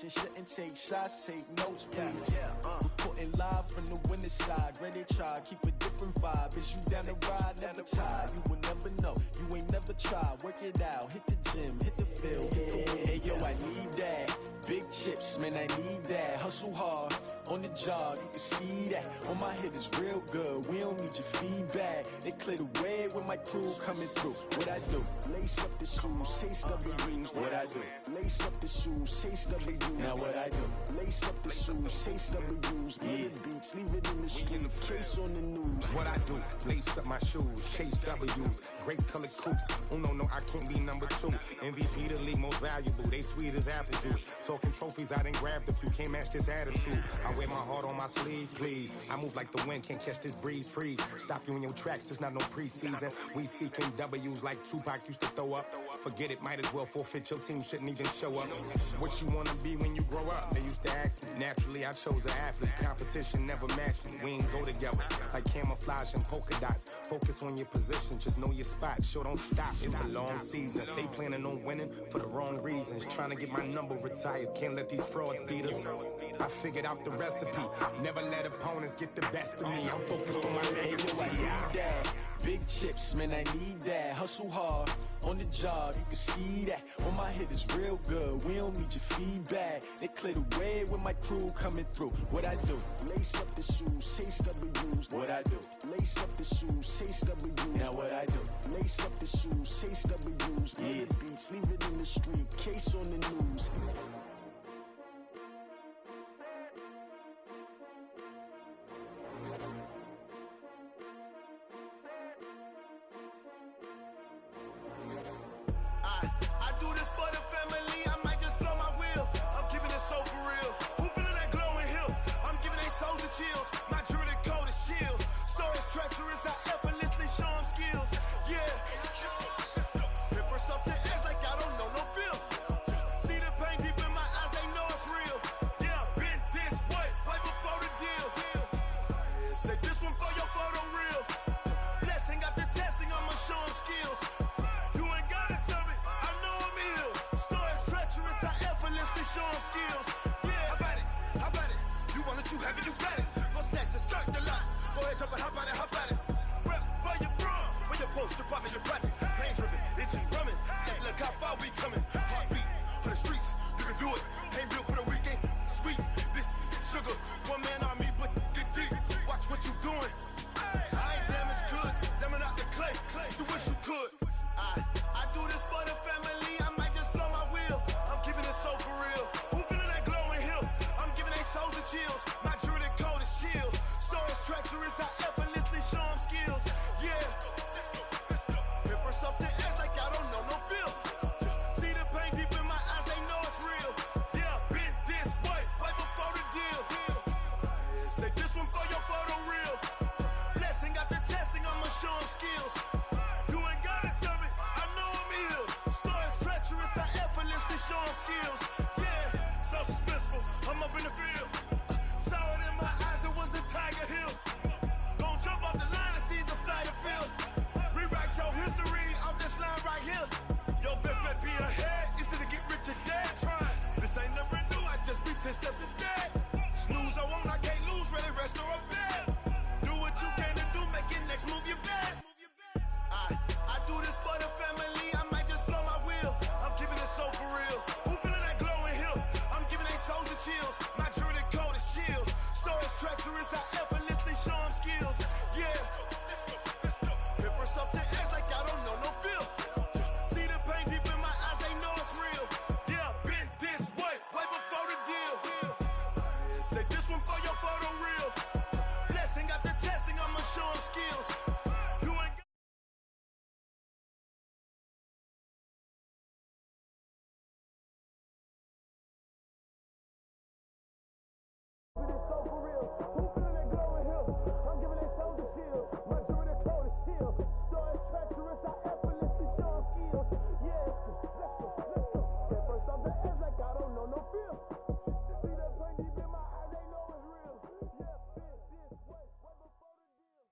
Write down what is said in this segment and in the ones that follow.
coaching, shouldn't take shots, take notes, please. Reporting live from the winning side, ready to try, keep a different vibe. Is you down the ride, never tired, you will never know, you ain't never tried. Work it out, hit the gym, hit the field, hey yo, I need that. Big chips, man, I need that. Hustle hard, on the job, you can see that. On my hit is real good, we don't need your feedback. They clear the way with my crew coming through. What I do? Lace up the shoes, chase W's. What I do? Lace up the shoes, chase W's. Now what I do? Lace up the shoes, chase W's. Yeah, beats, leave it in the street, case on the news. What I do? Lace up my shoes, chase W's. Great colored coops. Oh no, I can't be number 2. MVP the league most valuable. They sweet as apple juice. Talking trophies I done grabbed if you can't match this attitude. I wear my heart on my sleeve, please. I move like the wind, can't catch this breeze, freeze. Stop you in your tracks, there's not no preseason. We seeking W's like Tupac used to throw up. Forget it, might as well forfeit, your team shouldn't even show up. What you wanna be when you grow up? They used to ask me. Naturally, I chose an athlete. Competition never matched me. We ain't go together like camouflage and polka dots. Focus on your position, just know your spot. Sure, don't stop, it's a long season. They planning on winning for the wrong reasons. Trying to get my number retired, can't let these frauds beat us. I figured out the recipe. Never let opponents get the best of me. I'm focused on my legacy. I need that. Big chips, man, I need that. Hustle hard, on the job, you can see that. On my hit is real good, we don't need your feedback. They clear the way with my crew coming through. What I do? Lace up the shoes, chase W's. What I do? Lace up the shoes, chase W's. Now what I do? Lace up the shoes, chase W's. Yeah, beats, leave it in the street, case on the news. I do this for the family, I might just blow my wheel. I'm keeping it so for real. Who feeling that glowing hill? I'm giving they souls the chills. My jewelry code is chill. Stories treacherous, I effortlessly show them skills. Yeah. Paper stuff the edge like I don't know no feel. See the pain deep in my eyes, they know it's real. Yeah, been this way, right before the deal. Say this one for your photo real. Blessing after testing, I'ma show them skills. You ain't gotta tell me, I know I'm ill. Stories treacherous, I effortlessly show them skills. Yeah, how about it? You want it, you have it, you got it. Go snatch it, skirt the lot. Go ahead, jump it, how about it? Rep for your prom, for your poster, popping your projects. Pain driven, itching, drumming. Look how far we coming. Heartbeat on the streets, you can do it. Ain't built for the weekend, sweet. This sugar, one man army, but get deep. Watch what you doing. I ain't damaged goods, damn out the clay. You wish you could. I do this for the family, I might just blow my wheel. I'm keeping it so for real. Who feeling that glowing hill? I'm giving they souls the chills. My jewelry code is chill. Stories treacherous, I effortlessly show them skills. Yeah. Paper stuff the edge like I don't know no feel. See the pain deep in my eyes, they know it's real. Yeah, been this way, right before the deal. Say this one for your photo real. Blessing after testing, I'ma show them skills. You ain't gotta tell me, I know I'm ill. Stories treacherous, I effortlessly show them skills. Yeah, so suspenseful, I'm up in the field. Saw it in my eyes, it was the Tiger Hill. Gon' jump off the line and see the flight of field. Rewrite your history off this line right here. Your best bet be ahead, easy to get rich or dead trying. This ain't never new, I just be 10 steps instead. Snooze I won't, I can't lose, ready, rest or a bed. Do what you can to do, make your next move your best. I do this for the family, I might just blow my wheel. I'm keeping it so for real. Who feeling that glowing hill? I'm giving they souls the chills. My jewelry code is chill. Stories treacherous, I effortlessly show them skills. Yeah. Paper stuff the edge like I don't know no feel. See the pain deep in my eyes, they know it's real. Yeah, been this way, right before the deal. Say this one for your photo real. Blessing after testing, I'ma show them skills. You ain't so for real. Who feeling that glowing hill? I'm giving they souls the chills. My jewelry code is chill. Stories treacherous, I effortlessly show them skills. Yeah, let's go. Get first off the edge like I don't know no feel. See that pain deep in my eyes, they know it's real. Yeah, been this way, right before the deal.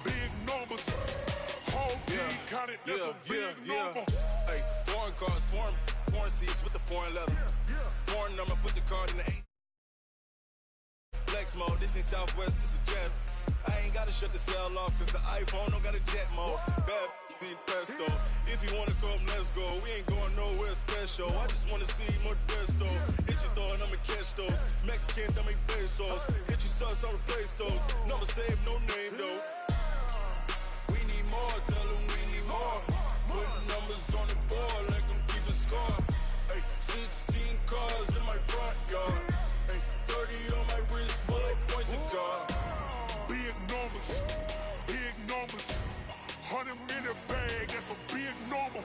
big numbers. Whole team counted, that's a big number. Hey, foreign cars, foreign seats with the foreign leather. Foreign number, put the card in the 8. Flex mode, this ain't Southwest, this is jet. I ain't gotta shut the cell off, cause the iPhone don't got a jet mode. Bad need pesto. If you wanna come, let's go. We ain't going nowhere special. I just wanna see more desto. Hit your throw and I'ma catch those. Mexican, I make pesos. Hit your sauce, I'll replace those. Number save, no name though. We need more, tell them we need more. Putting numbers on the board, let them keep a score. Hey, 16 cars in my front yard. Hey, 30 on my wrist, bullet point to God. Big numbers, big numbers. 100 in a bag, that's a big number.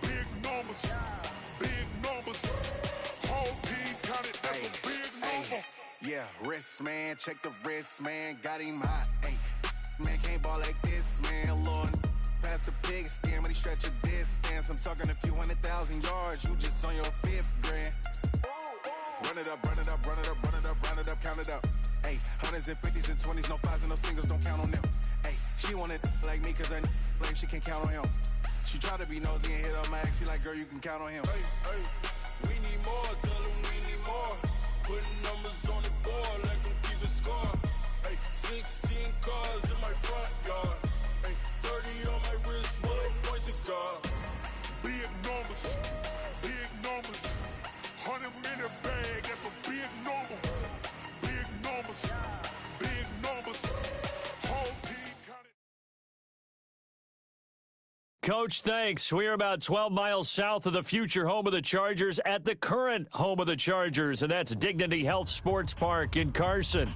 Big numbers, big numbers. Whole team counted, that's a big number. Yeah, wrist man, check the wrist man, got him hot. Ay, man can't ball like this, man. Lord, past the pig skin when he stretch a distance. I'm talking a few 100,000 yards, you just on your 5th grand. Run it up, run it up, run it up, run it up, run it up, count it up. Ay, hundreds and 50s and 20s, no 5s and no singles, don't count on them. Ay, she wanted like me cause her blame, she can't count on him. She tried to be nosy and hit up my ex, she like, girl, you can count on him. Hey, we need more, tell them we need more. Putting numbers on the board, let them keep a score. Hey, 16 cars in my front yard. Hey, 30 on my wrist, bullet point to God. Big numbers, big numbers. 100 in a bag, that's a big number. Big numbers, big numbers. Whole team counted. Coach, thanks. We are about 12 miles south of the future home of the Chargers at the current home of the Chargers, and that's Dignity Health Sports Park in Carson.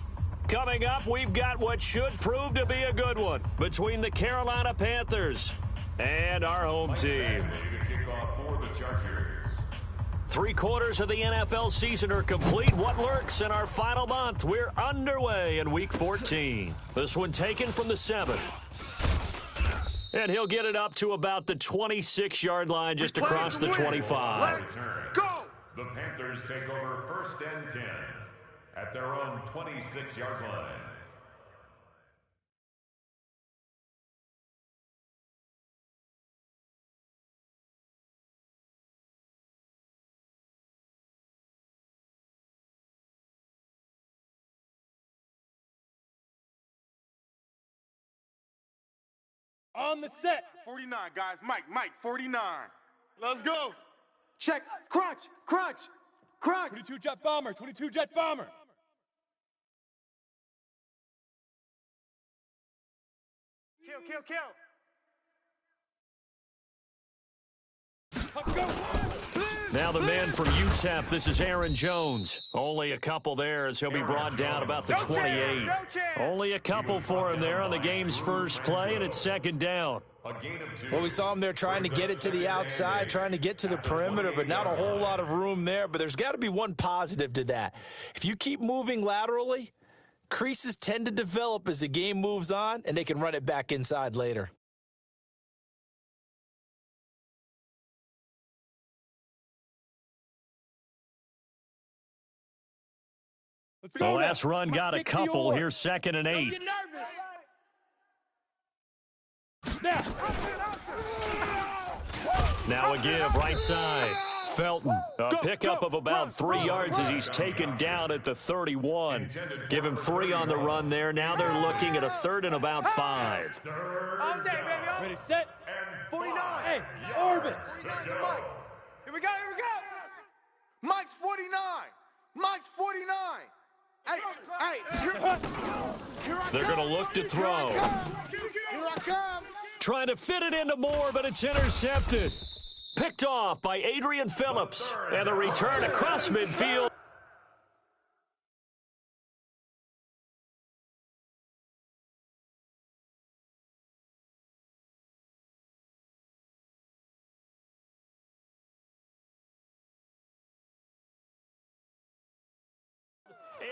Coming up, we've got what should prove to be a good one between the Carolina Panthers and our home team. Three-quarters of the NFL season are complete. What lurks in our final month? We're underway in Week 14. This one taken from the 7th. And he'll get it up to about the 26-yard line, just across the 25. Go! The Panthers take over 1st and 10 at their own 26-yard line. On the set. 49, guys. Mike, 49. Let's go. Check. Crunch. 22 jet bomber. 22 jet bomber. Kill. Let's go. Now the man from UTEP, this is Aaron Jones. Only a couple there as he'll be brought down about the 28. Only a couple for him there on the game's first play, and it's 2nd down. Well, we saw him there trying to get it to the outside, trying to get to the perimeter, but not a whole lot of room there. But there's got to be one positive to that. If you keep moving laterally, creases tend to develop as the game moves on, and they can run it back inside later. The last run got a couple. Here's 2nd and 8. Don't get nervous. Now a give right side. Felton, a pickup of about 3 yards as he's taken down at the 31. Give him 3 on the run there. Now they're looking at a 3rd and about 5. All day, baby. Ready, set. 49. Hey, orbit. Here we go. Mike's 49. Hey, here I They're going to look to throw. Here I come. Trying to fit it into Moore, but it's intercepted. Picked off by Adrian Phillips. And the return across midfield.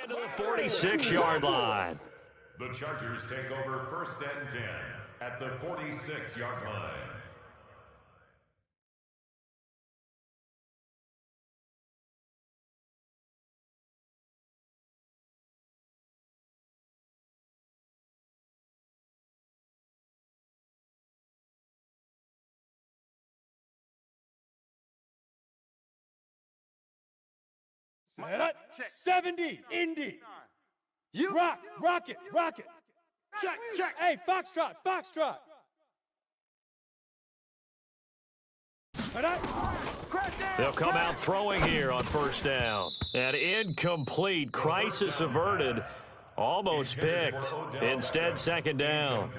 And to the 46-yard line. The Chargers take over 1st and 10 at the 46-yard line. Set. 70. Indy. Rocket. Check. Hey, Foxtrot. They'll come out throwing here on first down. And incomplete. Crisis averted. Almost picked. Instead, second down.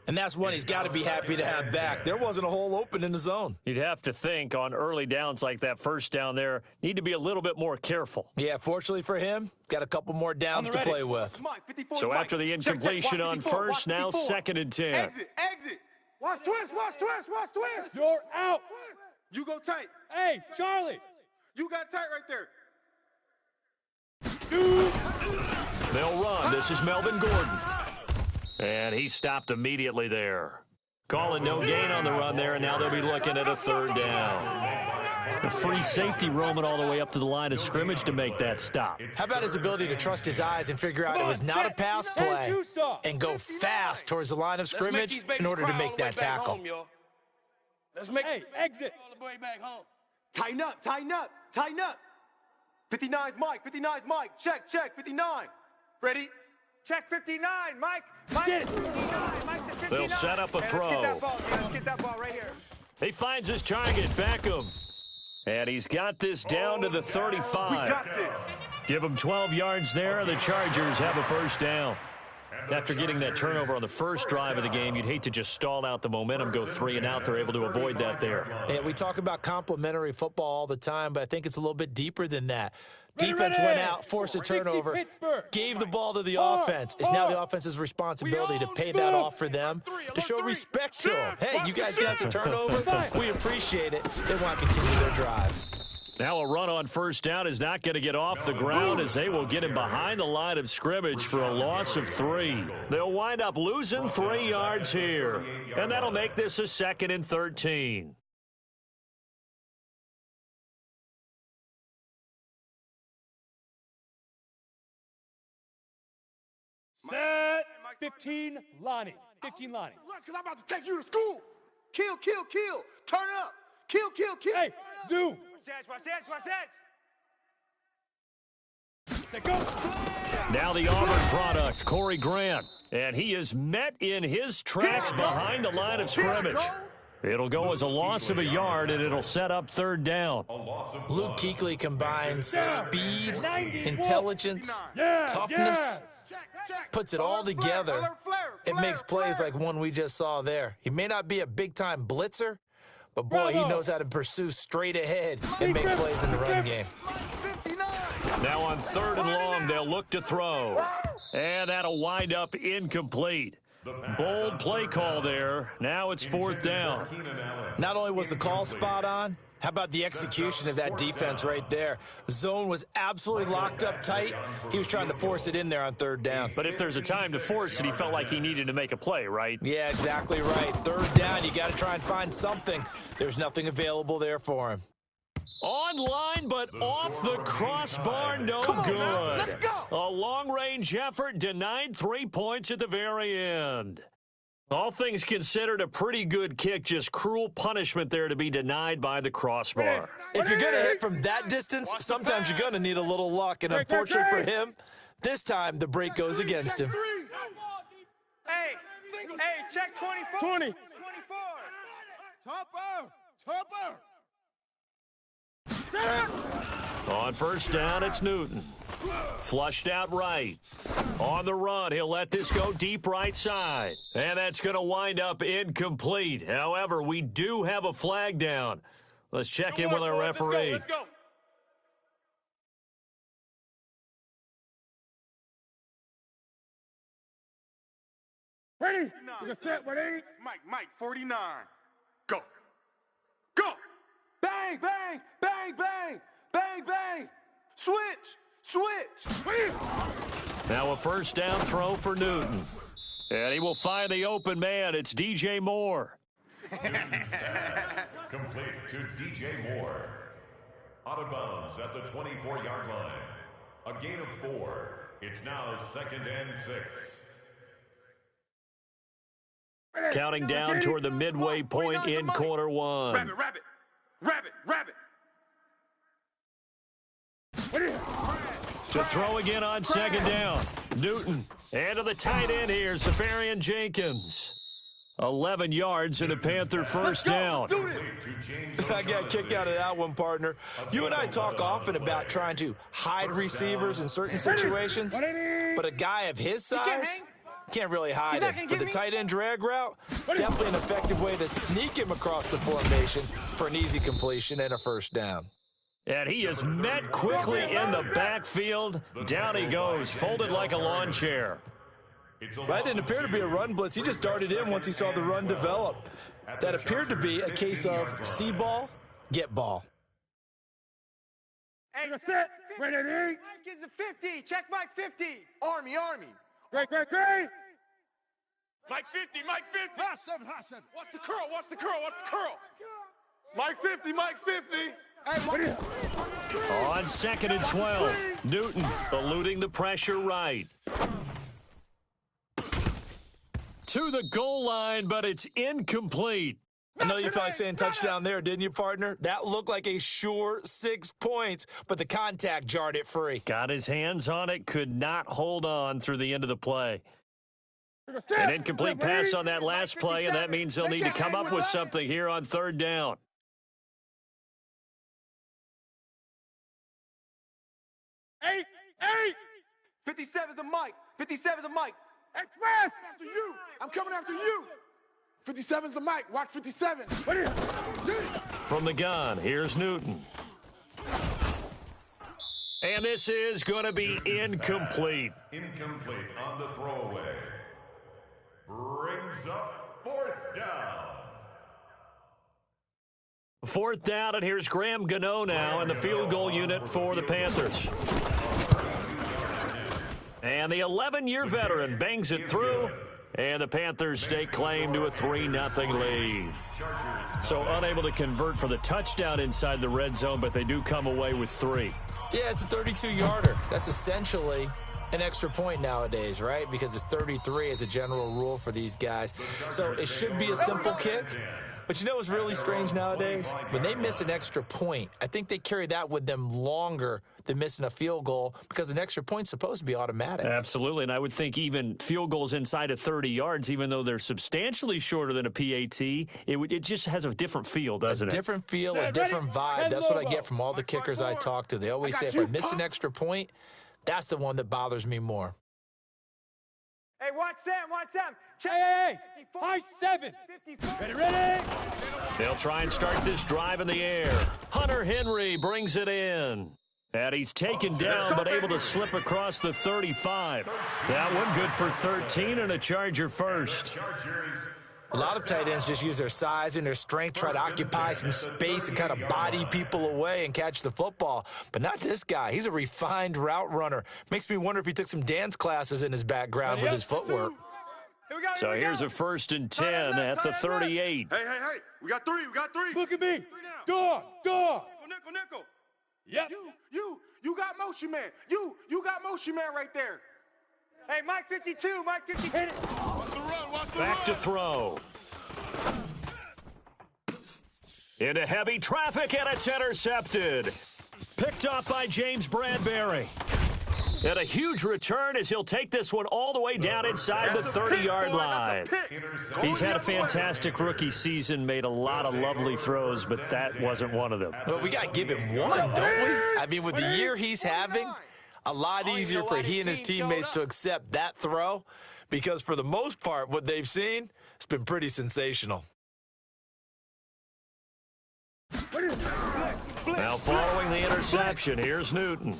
And that's one he's got to be happy to have back. There wasn't a hole open in the zone. You'd have to think on early downs like that first down there, need to be a little bit more careful. Yeah, fortunately for him, got a couple more downs to play with. So after the incompletion on first, now 2nd and 10. Exit. Watch twist. You're out. You go tight. Hey, Charlie. You got tight right there. They'll run. This is Melvin Gordon. And he stopped immediately there. Calling no gain on the run there, and now they'll be looking at a 3rd down. A free safety roaming all the way up to the line of scrimmage to make that stop. How about his ability to trust his eyes and figure out it was not a pass play and go fast towards the line of scrimmage in order to make that tackle? Hey, exit. Tighten up. 59's Mike. Check. 59. Ready? Check 59, Mike. Get it. They'll set up a throw. Let's get that ball right here. He finds his target, Beckham. And he's got this down to the 35. We got this. Give him 12 yards there. The Chargers have a first down. After getting that turnover on the first drive of the game, you'd hate to just stall out the momentum, go 3 and out. They're able to avoid that there. Yeah, we talk about complementary football all the time, but I think it's a little bit deeper than that. Defense went out, forced a turnover, gave the ball to the offense. It's now the offense's responsibility to pay that off for them, to show respect to them. Hey, you guys got the turnover? We appreciate it. They want to continue their drive. Now a run on first down is not going to get off the ground as they will get him behind the line of scrimmage for a loss of 3. They'll wind up losing 3 yards here, and that'll make this a 2nd and 13. Set. 15, Lonnie. 15, Lonnie. Because I'm about to take you to school. Kill. Turn up. Kill. Hey, zoom. Watch edge. Go. Now the Auburn product, Corey Grant. And he is met in his tracks behind the line of scrimmage. It'll go as a loss of a yard, and it'll set up 3rd down. Luke Kuechly combines speed, intelligence, toughness, puts it all together. It makes plays like one we just saw there. He may not be a big-time blitzer, but, boy, he knows how to pursue straight ahead and make plays in the run game. Now on 3rd and long, they'll look to throw. And that'll wind up incomplete. Bold play call there. Now it's 4th down. Not only was the call spot on, how about the execution of that defense right there? The zone was absolutely locked up tight. He was trying to force it in there on 3rd down. But if there's a time to force it, he felt like he needed to make a play, right? Yeah, exactly right. 3rd down, you got to try and find something. There's nothing available there for him. Online, but off the crossbar, no good. Let's go. A long-range effort denied 3 points at the very end. All things considered, a pretty good kick, just cruel punishment there to be denied by the crossbar. If you're going to hit from that distance, sometimes you're going to need a little luck, and unfortunately for him, this time the break goes against him. Hey, check 24. 20. 24. Topper. On first down, it's Newton. Flushed out right. On the run, he'll let this go deep right side. And that's going to wind up incomplete. However, we do have a flag down. Let's check in with our referee. Let's go. Ready? You're set, ready? Mike, 49. Go. Bang. Switch. Now a first down throw for Newton. And he will find the open man. It's DJ Moore. Newton's pass complete to DJ Moore. Out of bounds at the 24-yard line. A gain of 4. It's now 2nd and 6. Counting down toward the midway point in quarter 1. Rabbit. To throw again on second down. Newton. And to the tight end here, Safarian Jenkins. 11 yards and a Panther first down. I got a kick out of that one, partner. You and I talk often about trying to hide receivers in certain situations, but a guy of his size can't really hide him. But the tight end drag route, definitely an effective way to sneak him across the formation for an easy completion and a first down. And he is met quickly in the backfield. Down he goes, folded like a lawn chair. That didn't appear to be a run blitz. He just darted in once he saw the run develop. That appeared to be a case of see ball, get ball. Hey, set. Ready. Mike is a 50. Check Mike 50. Army. Great. Mike 50. High seven. Watch the curl. Mike 50. Hey, On 2nd and 12, Newton eluding the pressure right. To the goal line, but it's incomplete. I know you felt like saying touchdown there, didn't you, partner? That looked like a sure 6 points, but the contact jarred it free. Got his hands on it, could not hold on through the end of the play. An incomplete pass on that last play, and that means they'll need to come up with something here on 3rd down. Eight. 57's the Mike. Express. After you. I'm coming after you. 57's the Mike. Watch 57. From the gun, here's Newton. And this is going to be incomplete. Incomplete on the throwaway. Brings up 4th down. 4th down, and here's Graham Gano now in the field goal unit for the Panthers. And the 11-year veteran bangs it through, and the Panthers stake claim to a 3-0 lead. So unable to convert for the touchdown inside the red zone, but they do come away with 3. Yeah, it's a 32-yarder. That's essentially an extra point nowadays, right? Because it's 33 as a general rule for these guys. So it should be a simple kick. But you know what's really strange nowadays? When they miss an extra point, I think they carry that with them longer than missing a field goal because an extra point's supposed to be automatic. Absolutely, and I would think even field goals inside of 30 yards, even though they're substantially shorter than a PAT, it just has a different feel, doesn't it? A different feel, a different vibe. That's what I get from all the kickers I talk to. They always say if I miss an extra point, that's the one that bothers me more. Hey, watch Sam. Check. Hey. High 7. 54. Ready. They'll try and start this drive in the air. Hunter Henry brings it in. And he's taken down, but able to slip across the 35. That one good for 13 and a Charger first. A lot of tight ends just use their size and their strength, try to occupy some space and kind of body people away and catch the football. But not this guy. He's a refined route runner. Makes me wonder if he took some dance classes in his background with his footwork. So here's a 1st and 10 at the 38. Hey. We got three. Look at me. Dog. Nickel. Yep. You got motion man. You got motion man right there. Hey, Mike 52. Hit it. Watch the Back to throw. Into heavy traffic, and it's intercepted. Picked up by James Bradbury. And a huge return as he'll take this one all the way down inside the 30-yard line. He's had a fantastic rookie season, made a lot of lovely throws, but that wasn't one of them. Well, we got to give him one, don't we? I mean, with the year he's having, a lot easier for he and his teammates to accept that throw because for the most part, what they've seen, it's been pretty sensational. Now following the interception, here's Newton.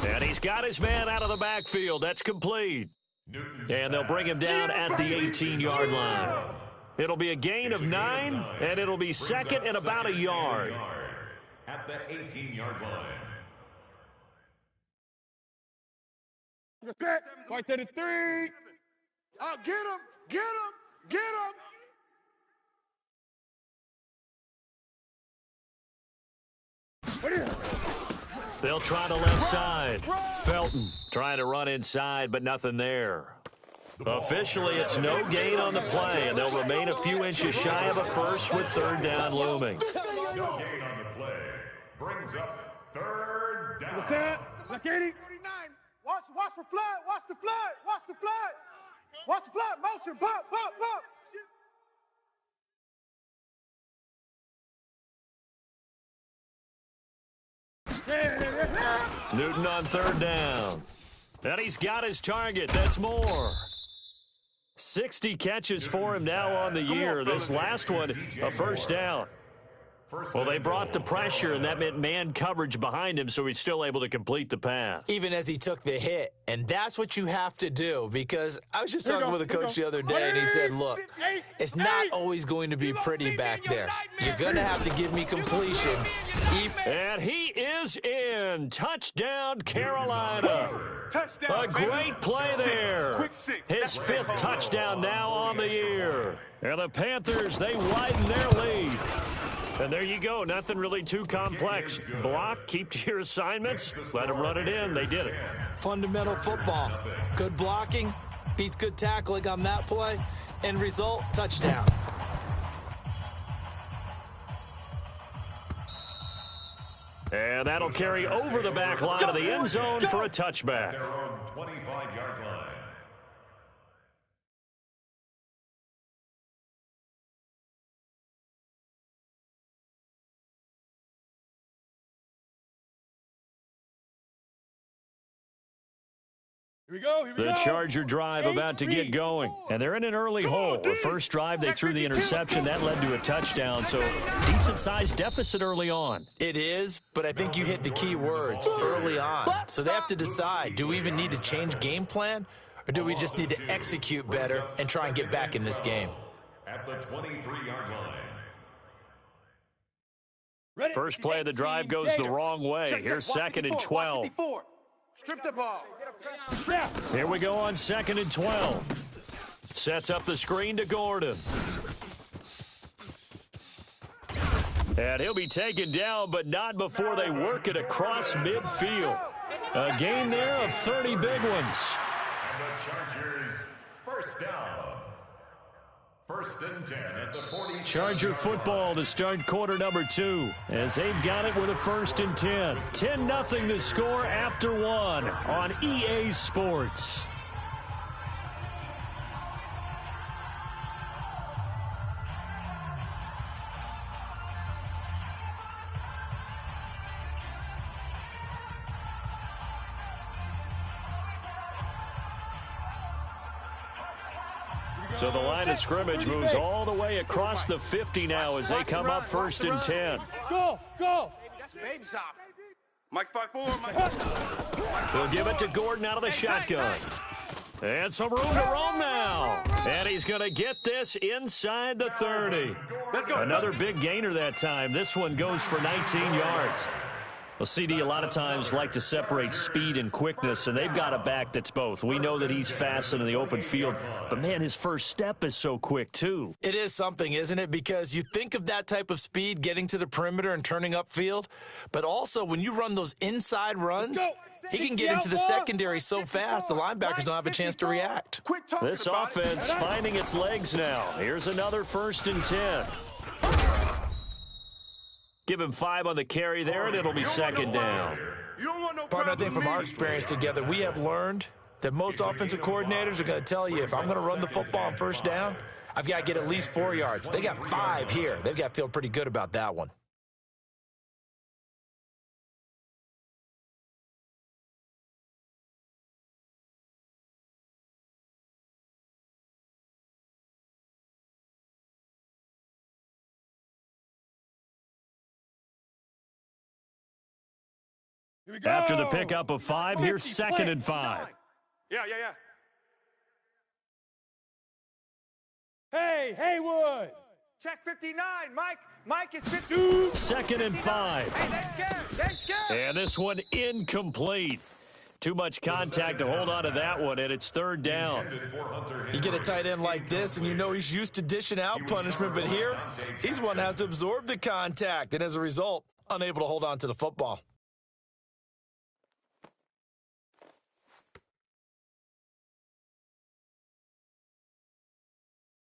And he's got his man out of the backfield. That's complete. And they'll bring him down at the 18-yard line. It'll be a gain of 9, and it'll be 2nd and about a yard. At the 18-yard line. Right to the 3. Oh, get him. They'll try the left side. Felton trying to run inside, but nothing there. Officially, it's no gain on the play, and they'll remain a few inches shy of a first with 3rd down looming. No gain on the play. Brings up 3rd down. What's that? Black 80. Watch for flood. Watch the flood. Watch the flood. Watch the flood. Motion. Bump. Newton on third down. And he's got his target. That's more. 60 catches for him now on the year. This last one, a first down. Well, they brought the pressure, and that meant man coverage behind him, so he's still able to complete the pass. Even as he took the hit, and that's what you have to do, because I was just talking with a coach the other day, and he said, look, it's not always going to be pretty back there. You're going to have to give me completions. And he is in. Touchdown, Carolina. A great play there. His fifth touchdown now on the year. And the Panthers, they widen their lead. And there you go. Nothing really too complex. Block, keep to your assignments, let them run it in. They did it. Fundamental football. Good blocking, beats good tackling on that play. End result, touchdown. And that'll carry over the back line of the end zone for a touchback. Their own 25-yard line. Here we go. The Charger drive about to get going. And they're in an early hole. The first drive, they threw the interception. That led to a touchdown. So decent-sized deficit early on. It is, but I think you hit the key words early on. So they have to decide, do we even need to change game plan? Or do we just need to execute better and try and get back in this game? At the 23-yard line. First play of the drive goes the wrong way. Here's second and 12. Strip the ball. Here we go on second and 12. Sets up the screen to Gordon. And he'll be taken down, but not before they work it across midfield. A gain there of 30 big ones. And the Chargers, first down. First and 10 at the 40. Charger football to start quarter number 2 as they've got it with a first and 10. 10-0 to score after one on EA Sports. So the line of scrimmage moves all the way across the 50 now as they come up first and 10. Go. That's baby shop. Mike's 5'4", Mike. He'll give it to Gordon out of the shotgun. And some room to roam now. And he's going to get this inside the 30. Let's go. Another big gainer that time. This one goes for 19 yards. Well, CD a lot of times like to separate speed and quickness, and they've got a back that's both. We know that he's fast in the open field, but, man, his first step is so quick, too. It is something, isn't it? Because you think of that type of speed getting to the perimeter and turning upfield, but also when you run those inside runs, he can get into the secondary so fast the linebackers don't have a chance to react. This offense finding its legs now. Here's another first and 10. Give him 5 on the carry there, and it'll be second down. Partner, I think from our experience together, we have learned that most offensive coordinators are going to tell you, if I'm going to run the football on first down, I've got to get at least 4 yards. They got 5 here. They've got to feel pretty good about that one. Here we go. After the pickup of 5, here's second and 5. Yeah. Hey, Haywood. Check 59, Mike. Mike is 52. Second and 5. Hey, they scared. And this one incomplete. Too much contact to hold on to that one, and it's third down. You get a tight end like this, and you know he's used to dishing out punishment, but here, he's one that has to absorb the contact, and as a result, unable to hold on to the football.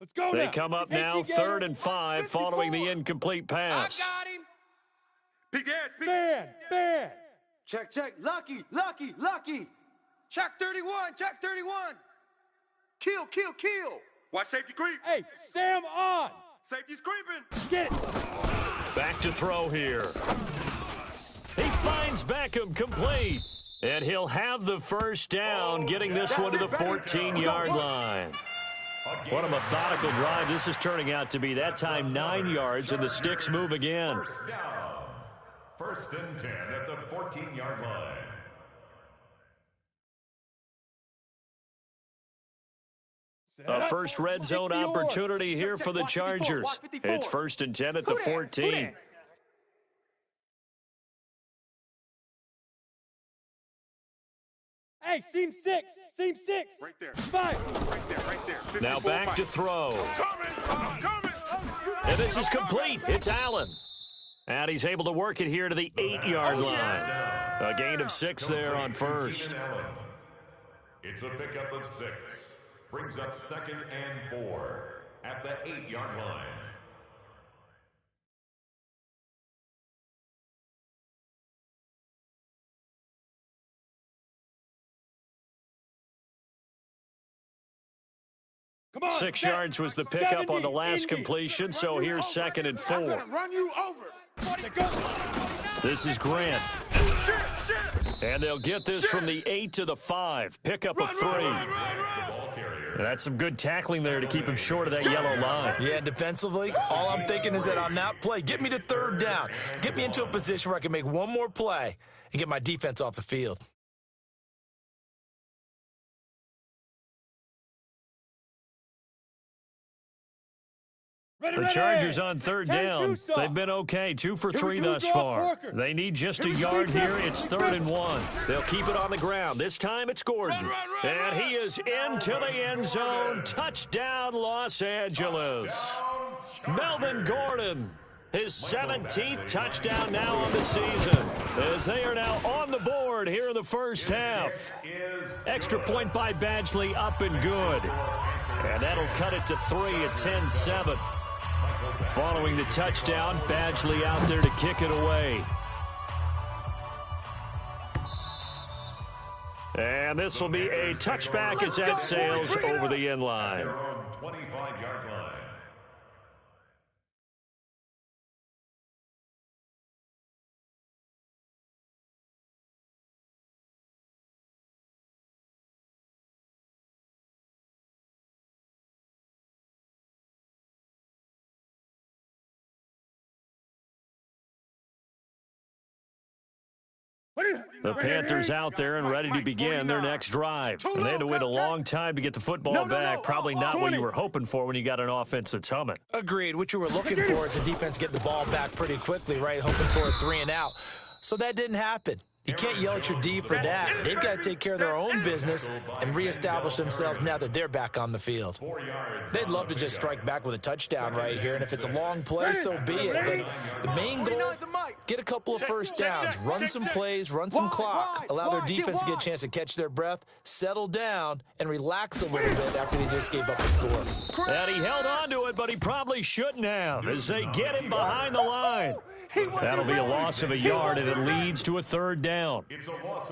Let's go They now. come up now, third and 5, following the incomplete pass. Big edge, big Man. Check, check. Lucky, lucky, lucky. Check 31, check 31. Kill, kill, kill. Watch safety creep. Hey, Sam on. Safety's creeping. Get it. Back to throw here. He finds Beckham complete. And he'll have the first down, getting this one to the 14-yard line. What a methodical drive this is turning out to be. That time 9 yards, and the sticks move again. First down. First and 10 at the 14-yard line. A first red zone opportunity here for the Chargers. It's first and 10 at the 14. Hey, seam 6. Seam 6. Right there. 5. Right there, right there. Now back to throw. I'm coming. And this is complete. It's Allen. And he's able to work it here to the 8-yard line. A gain of 6 there on first. It's a pickup of 6. Brings up 2nd and 4 at the 8-yard line. Come on, 6 yards was the pickup on the last completion, so here's 2nd and 4. Run you over. This is Grant. And they'll get this from the 8 to the 5. Pickup of 3. That's some good tackling there to keep him short of that yellow line. Yeah, defensively, all I'm thinking is that on that play, get me to 3rd down. Get me into a position where I can make one more play and get my defense off the field. The Chargers on 3rd down. They've been okay, 2 for 3 thus far. They need just a yard here. It's 3rd and 1. They'll keep it on the ground. This time it's Gordon. And he is into the end zone. Touchdown, Los Angeles. Melvin Gordon, his 17th touchdown now on the season, as they are now on the board here in the first half. Extra point by Badgley, up and good. And that'll cut it to 3 at 10-7. Following the touchdown, Badgley out there to kick it away. And this will be a touchback as that sails over the end line. 25-yard line. The Panthers out there and ready to begin their next drive. And they had to wait a long time to get the football back. Probably not what you were hoping for when you got an offense that's humming. Agreed. What you were looking for is the defense getting the ball back pretty quickly, right? Hoping for a 3 and out. So that didn't happen. You can't yell at your D for that. They've got to take care of their own business and reestablish themselves now that they're back on the field. They'd love to just strike back with a touchdown right here, and if it's a long play, so be it. But the main goal, get a couple of first downs, run some plays, run some clock, allow their defense to get a chance to catch their breath, settle down, and relax a little bit after they just gave up a score. And he held on to it, but he probably shouldn't have as they get him behind the line. That'll be a loss of a yard, and it leads to a 3rd down.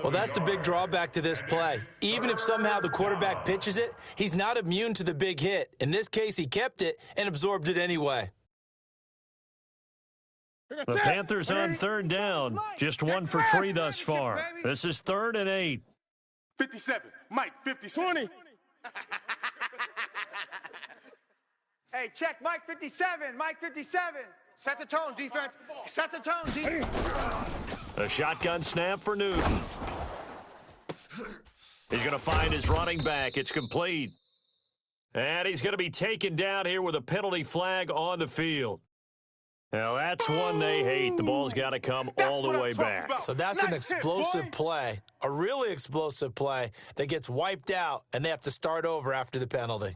Well, that's the big drawback to this play. Even if somehow the quarterback pitches it, he's not immune to the big hit. In this case, he kept it and absorbed it anyway. The Panthers on 3rd down. Just 1 for 3 thus far. This is 3rd and 8. 57. Mike, 57. 20. Hey, check Mike 57. Mike 57. Set the tone, defense. Set the tone, defense. A shotgun snap for Newton. He's going to find his running back. It's complete. And he's going to be taken down here with a penalty flag on the field. Now, that's one they hate. The ball's got to come all the way back. So that's an explosive play, a really explosive play that gets wiped out, and they have to start over after the penalty.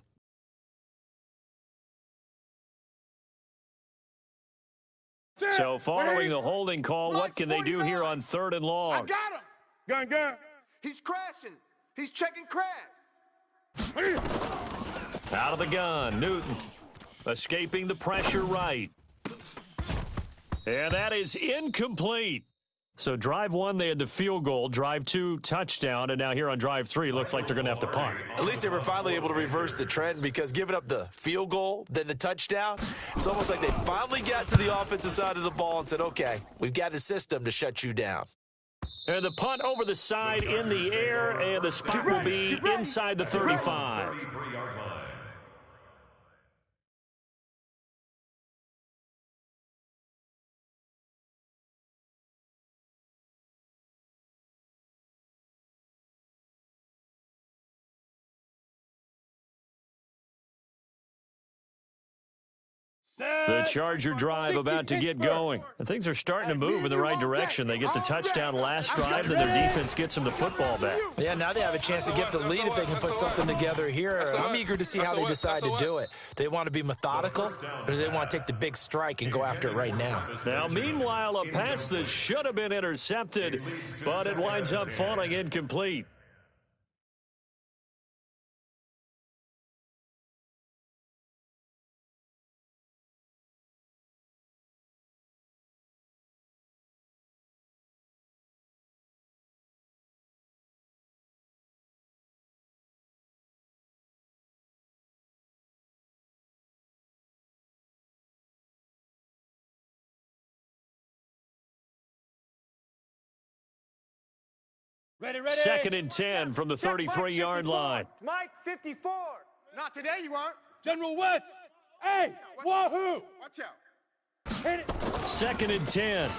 So following the holding call, what can they do here on 3rd and long? I got him. Gun. He's crashing. He's checking crash. Out of the gun, Newton escaping the pressure right. And that is incomplete. So drive 1, they had the field goal. Drive 2, touchdown. And now here on drive 3, looks like they're going to have to punt. At least they were finally able to reverse the trend, because giving up the field goal, then the touchdown, it's almost like they finally got to the offensive side of the ball and said, okay, we've got a system to shut you down. And the punt over the side in the air, and the spot will be inside the 35. The Charger drive about to get going. And things are starting to move in the right direction. They get the touchdown last drive, then their defense gets them the football back. Yeah, now they have a chance to get the lead if they can put something together here. I'm eager to see how they decide to do it. Do they want to be methodical, or do they want to take the big strike and go after it right now? Now, meanwhile, a pass that should have been intercepted, but it winds up falling incomplete. Ready. 2nd and 10 from the 33-yard line. Mike 54. Not today, you won't. General West. Hey, wahoo. Watch out. Hit it. 2nd and 10.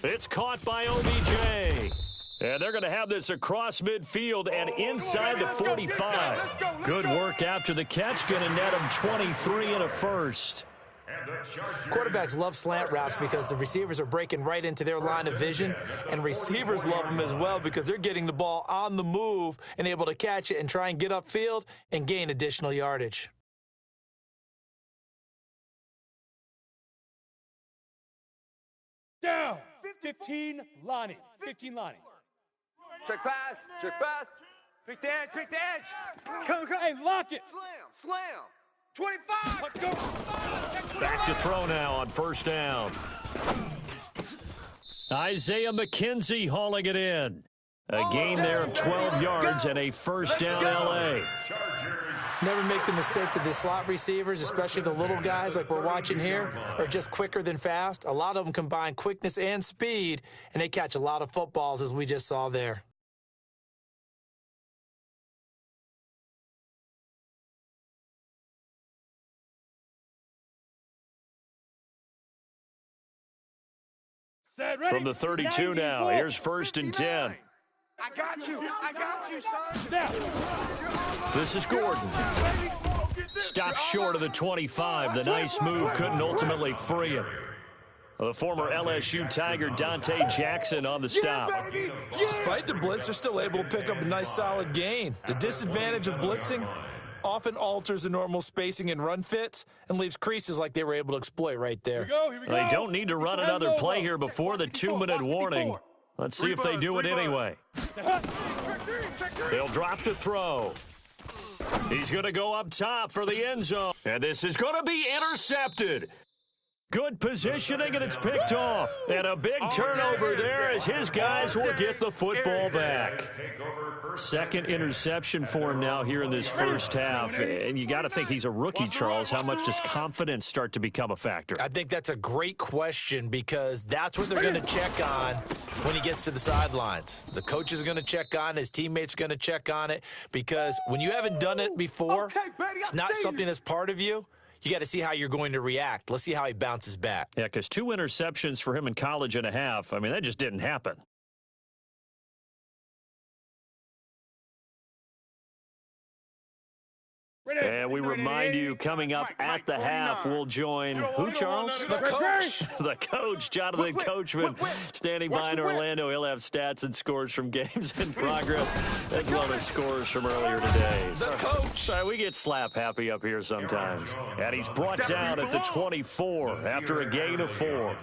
It's caught by OBJ. And they're going to have this across midfield and inside the 45. Good work after the catch. Going to net them 23 and a first. Quarterbacks love slant routes because the receivers are breaking right into their line of vision, and receivers love them as well because they're getting the ball on the move and able to catch it and try and get upfield and gain additional yardage. Down. 15, Lonnie. 15, Lonnie. Check pass. Pick the edge. Come. Hey, lock it. Slam. 25. Let's go. Back to throw now on first down. Isaiah McKenzie hauling it in. A gain there of 12 yards and a first down L.A. Never make the mistake that the slot receivers, especially the little guys like we're watching here, are just quicker than fast. A lot of them combine quickness and speed, and they catch a lot of footballs, as we just saw there. From the 32 now, here's 1st and 10. I got you, son. This is Gordon. Stops short of the 25. The nice move couldn't ultimately free him. The former LSU Tiger Dante Jackson on the stop. Despite the blitz, they're still able to pick up a nice solid gain. The disadvantage of blitzing often alters the normal spacing and run fits and leaves creases like they were able to exploit right there. Here we go. They don't need to run another play here before the 2-minute warning. Let's see if they do it anyway. They'll drop to throw. He's going to go up top for the end zone. And this is going to be intercepted. Good positioning, and it's picked off. And a big turnover there as his guys will get the football back. Second interception for him now here in this first half. And you got to think he's a rookie, Charles. How much does confidence start to become a factor? I think that's a great question because that's what they're going to check on when he gets to the sidelines. The coach is going to check on it. His teammates are going to check on it because when you haven't done it before, it's not something that's part of you. You got to see how you're going to react. Let's see how he bounces back. Yeah, because 2 interceptions for him in college and a half, I mean, that just didn't happen. And we remind you, coming up at the half, we'll join who, Charles? The coach. The coach, Jonathan Coachman, standing by in Orlando. He'll have stats and scores from games in progress, as well as scores from earlier today. The coach. Sorry, we get slap happy up here sometimes. And he's brought down at the 24 after a gain of 4.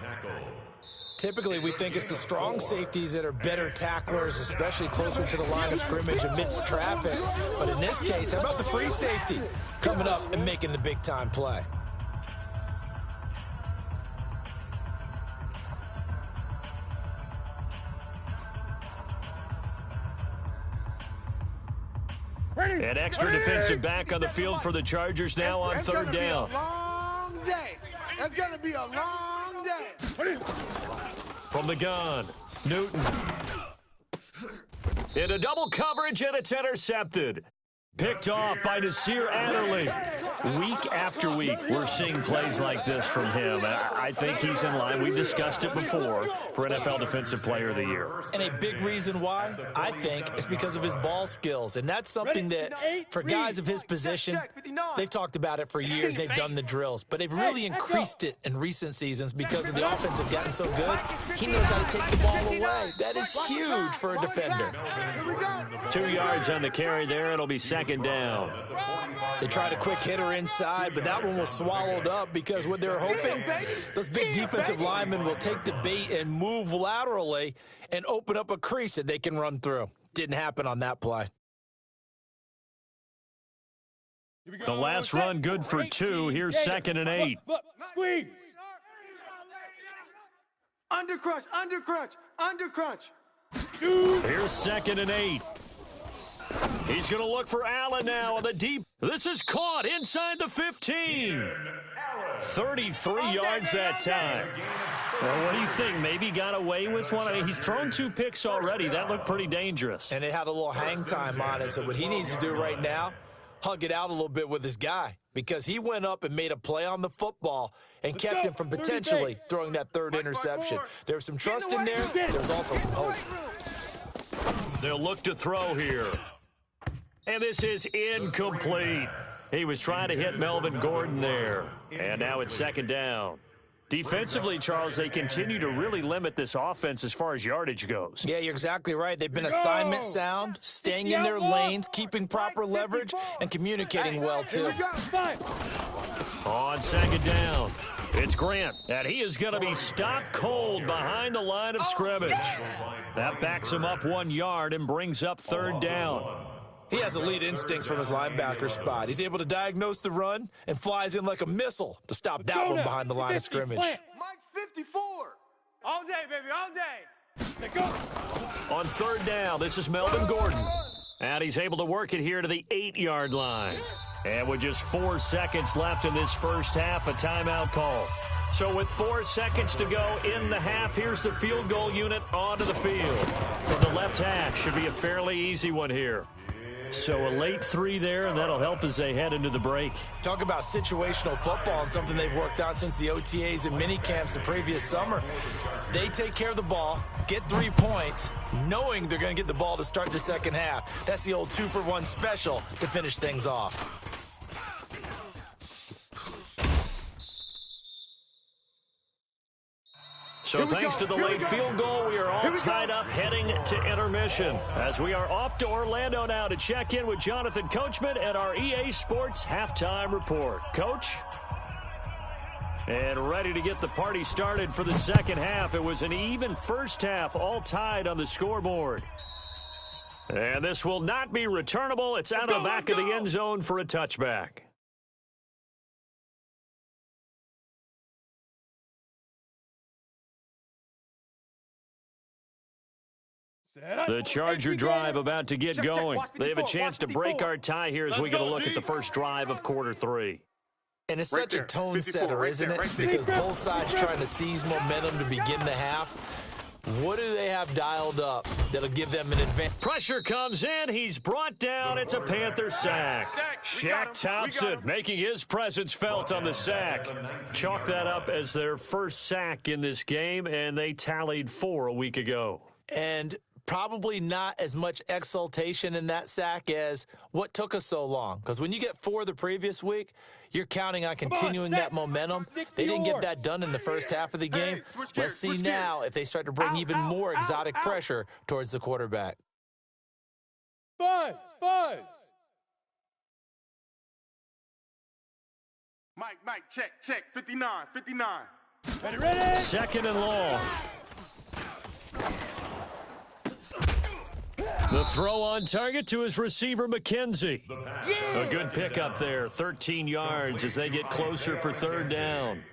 Typically, we think it's the strong safeties that are better tacklers, especially closer to the line of scrimmage amidst traffic. But in this case, how about the free safety coming up and making the big-time play? extra defensive back on the field for the Chargers now on third down. Long day. That's going to be a long day. From the gun, Newton. Into double coverage, and it's intercepted. Picked off by Nasir Adderley. Week after week, we're seeing plays like this from him. I think he's in line. We've discussed it before for NFL Defensive Player of the Year. And a big reason why, I think, is because of his ball skills. And that's something that, for guys of his position, they've talked about it for years. They've done the drills. But they've really increased it in recent seasons because of the offense have gotten so good. He knows how to take the ball away. That is huge for a defender. 2 yards on the carry there. It'll be second down. They tried a quick hitter inside, but that one was swallowed up because what they're hoping, those big defensive linemen will take the bait and move laterally and open up a crease that they can run through. Didn't happen on that play. The last run good for 2. Here's 2nd and 8. Squeeze. Under crunch, under crunch, under crunch. Here's 2nd and 8. He's going to look for Allen now on the deep. This is caught inside the 15. 33 yards that time. Well, what do you think? Maybe got away with one? I mean, he's thrown 2 picks already. That looked pretty dangerous. And it had a little hang time on it. So what he needs to do right now, hug it out a little bit with his guy, because he went up and made a play on the football and kept him from potentially throwing that 3rd interception. There was some trust in there. There was also some hope. They'll look to throw here. And this is incomplete. He was trying to hit Melvin Gordon there. And now it's 2nd down. Defensively, Charles, they continue to really limit this offense as far as yardage goes. Yeah, you're exactly right. They've been assignment sound, staying in their lanes, keeping proper leverage, and communicating well, too. On 2nd down, it's Grant, and he is going to be stopped cold behind the line of scrimmage. That backs him up 1 yard and brings up 3rd down. He has elite instincts from his linebacker spot. He's able to diagnose the run and flies in like a missile to stop that one behind the line of scrimmage. Mike 54. All day, baby, all day. Let's go. On 3rd down, this is Melvin Gordon. And he's able to work it here to the 8-yard line. And with just 4 seconds left in this first half, a timeout call. So with 4 seconds to go in the half, here's the field goal unit onto the field. From the left hash, should be a fairly easy one here. So a late 3 there, and that'll help as they head into the break. Talk about situational football and something they've worked on since the OTAs and mini camps the previous summer. They take care of the ball, get 3 points, knowing they're going to get the ball to start the second half. That's the old 2-for-1 special to finish things off. So thanks to the late field goal, we are all tied up heading to intermission. As we are off to Orlando now to check in with Jonathan Coachman at our EA Sports Halftime Report. Coach? And ready to get the party started for the second half. It was an even first half, all tied on the scoreboard. And this will not be returnable. It's out of the back of the end zone for a touchback. The Charger drive about to get going. They have a chance to break our tie here as we get a look at the first drive of quarter 3. And it's such a tone setter, isn't it? Because both sides trying to seize momentum to begin the half. What do they have dialed up that'll give them an advantage? Pressure comes in. He's brought down. It's a Panther sack. Shaq Thompson making his presence felt on the sack. Chalk that up as their first sack in this game, and they tallied 4 a week ago. And probably not as much exultation in that sack as what took us so long. Because when you get 4 the previous week, you're counting on continuing that momentum. They didn't get that done in the first half of the game. Let's see now if they start to bring even more exotic pressure towards the quarterback. Buzz! Mike, check, 59. Ready? 2nd and long. The throw on target to his receiver, McKenzie. A good pickup there, 13 yards as they get closer for 3rd down.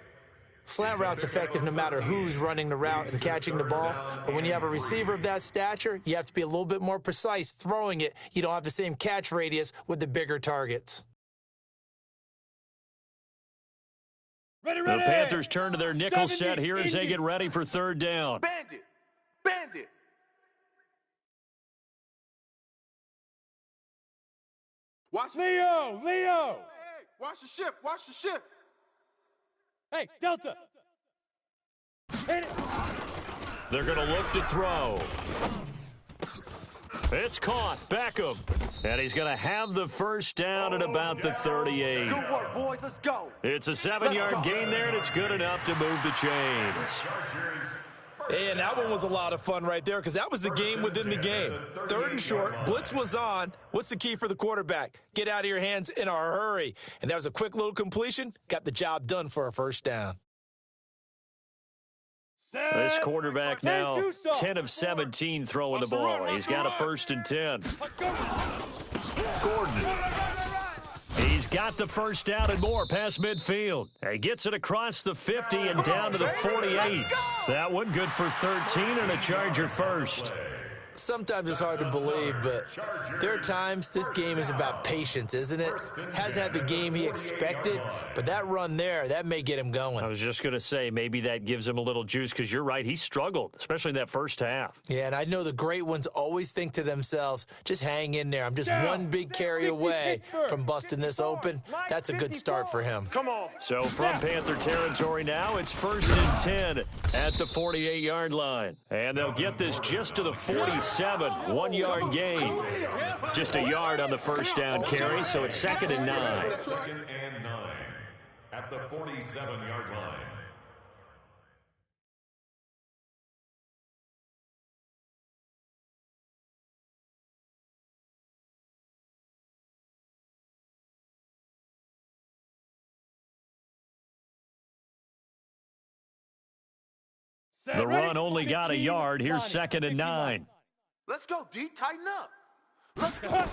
Slant route's effective no matter who's running the route and catching the ball. But when you have a receiver of that stature, you have to be a little bit more precise throwing it. You don't have the same catch radius with the bigger targets. The Panthers turn to their nickel set here as they get ready for third down. Bandit! Bandit! Watch Leo! Leo! Hey, watch the ship! Watch the ship! Hey, Delta! Hit it! They're going to look to throw. It's caught. Beckham. And he's going to have the first down at about the 38. Good work, boys. Let's go. It's a 7-yard gain there, and it's good enough to move the chains. And that one was a lot of fun right there because that was the game within the game. Third and short, blitz was on. What's the key for the quarterback? Get out of your hands in a hurry. And that was a quick little completion. Got the job done for a first down. This quarterback now 10 of 17 throwing the ball. He's got a 1st and 10. Gordon. He's got the first down and more past midfield. He gets it across the 50 and down to the 48. That one good for 13 and a Charger first. Sometimes it's hard to believe, but there are times this game is about patience, isn't it? Hasn't had the game he expected, but that run there, that may get him going. I was just going to say, maybe that gives him a little juice because you're right, he struggled, especially in that first half. Yeah, and I know the great ones always think to themselves, just hang in there. I'm just one big carry away from busting this open. That's a good start for him. Come on. So from Panther territory now, it's 1st and 10 at the 48-yard line. And they'll get this just to the 47, 1-yard gain. Just a yard on the first down carry, so it's 2nd and 9. 2nd and 9 at the 47-yard line. The run only got a yard. Here's 2nd and 9. Let's go, D. Tighten up. Let's go. Tighten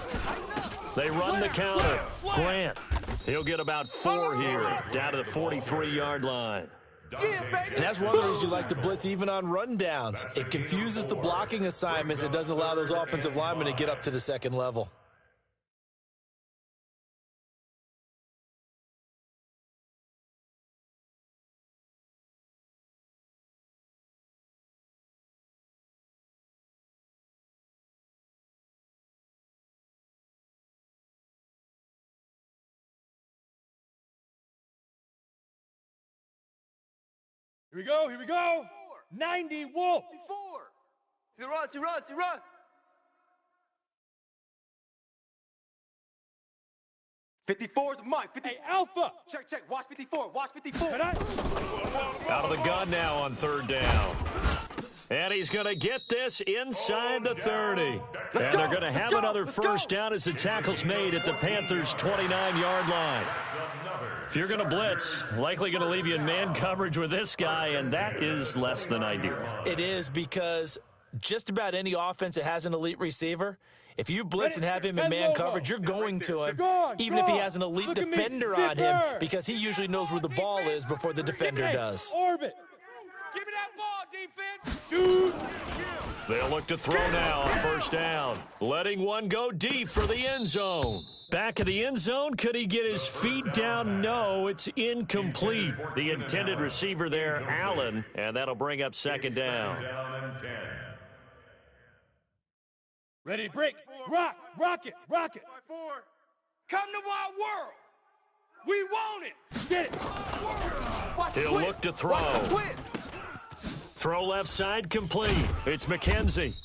up. They run the counter. Grant. He'll get about 4 here, down to the 43-yard line. And that's one of the reasons you like to blitz even on rundowns. It confuses the blocking assignments. It doesn't allow those offensive linemen to get up to the second level. Here we go, here we go. 90 Wolf. 54. He runs. 54 is Mike. Hey, Alpha. Check. Watch 54. Watch 54. Out of the gun now on 3rd down. And he's going to get this inside the 30. And they're going to have another first down as the tackle's made at the Panthers' 29-yard line. If you're going to blitz, likely going to leave you in man coverage with this guy, and that is less than ideal. It is because just about any offense that has an elite receiver, if you blitz and have him in man coverage, you're going to him, even if he has an elite defender on him, because he usually knows where the ball is before the defender does. Orbit. Give me that ball, defense. Shoot. They'll look to throw now on 1st down. Letting one go deep for the end zone. Back of the end zone, could he get his feet down? No, it's incomplete. The intended receiver there, Allen, and that'll bring up 2nd down. Ready to break. Rock it. Come to my world. We want it. Get it. He'll look to throw. Throw left side complete. It's McKenzie.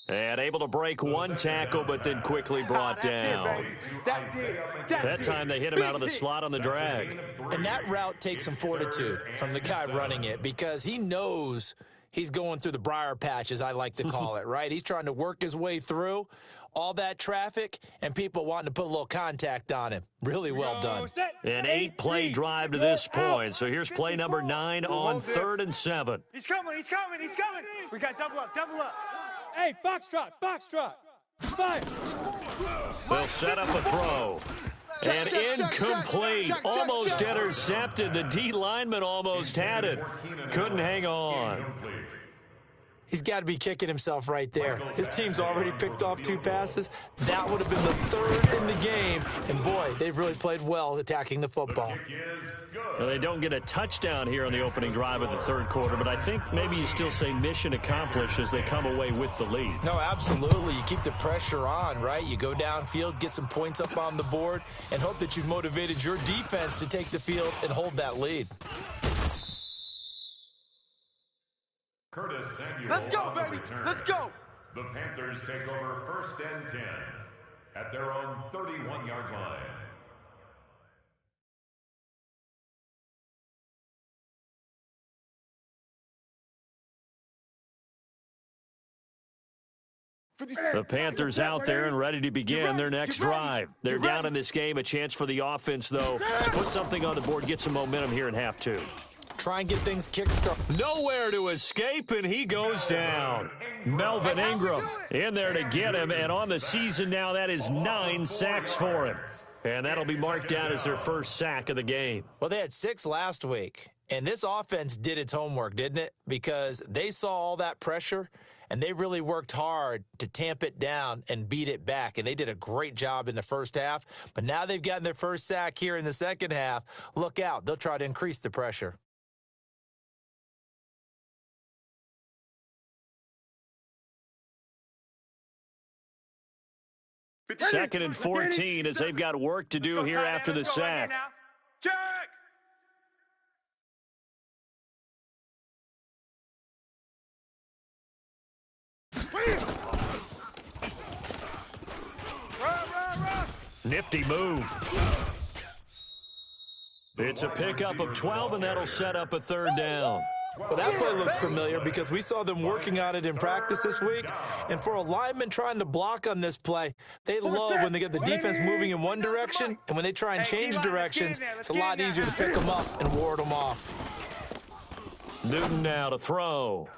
And able to break one tackle, but then quickly brought down. That's it. That time they hit him out of the slot on the drag. And that route takes some fortitude from the guy running it because he knows he's going through the briar patch, as I like to call it, right? He's trying to work his way through all that traffic and people wanting to put a little contact on him. Really well done. An 8-play drive to this point. So here's play number 9 on 3rd and 7. He's coming. We got double up. Hey, Foxtrot. Fire. They'll set up a throw. And incomplete. Almost intercepted. The D lineman almost had it. Couldn't hang on. He's got to be kicking himself right there. His team's already picked off 2 passes. That would have been the 3rd in the game. And, boy, they've really played well attacking the football. Well, they don't get a touchdown here on the opening drive of the 3rd quarter, but I think maybe you still say mission accomplished as they come away with the lead. No, absolutely. You keep the pressure on, right? You go downfield, get some points up on the board, and hope that you've motivated your defense to take the field and hold that lead. Curtis Samuel. Let's go, baby. Let's go. The Panthers take over 1st and 10 at their own 31-yard line. The Panthers out there and ready to begin their next drive. They're down in this game. A chance for the offense, though, to put something on the board, get some momentum here in half 2. Try and get things kick-started. Nowhere to escape, and he goes down. Melvin Ingram in there to get him, and on the season now, that is 9 sacks for him. And that'll be marked down as their first sack of the game. Well, they had 6 last week, and this offense did its homework, didn't it? Because they saw all that pressure, and they really worked hard to tamp it down and beat it back. And they did a great job in the first half. But now they've gotten their first sack here in the second half. Look out. They'll try to increase the pressure. Second and 14 as they've got work to do here after the sack. Check. Nifty move. It's a pickup of 12, and that'll set up a 3rd down. Well, that play looks familiar because we saw them working on it in practice this week. And for a lineman trying to block on this play, they love when they get the defense moving in one direction. And when they try and change directions, it's a lot easier to pick them up and ward them off. Newton now to throw.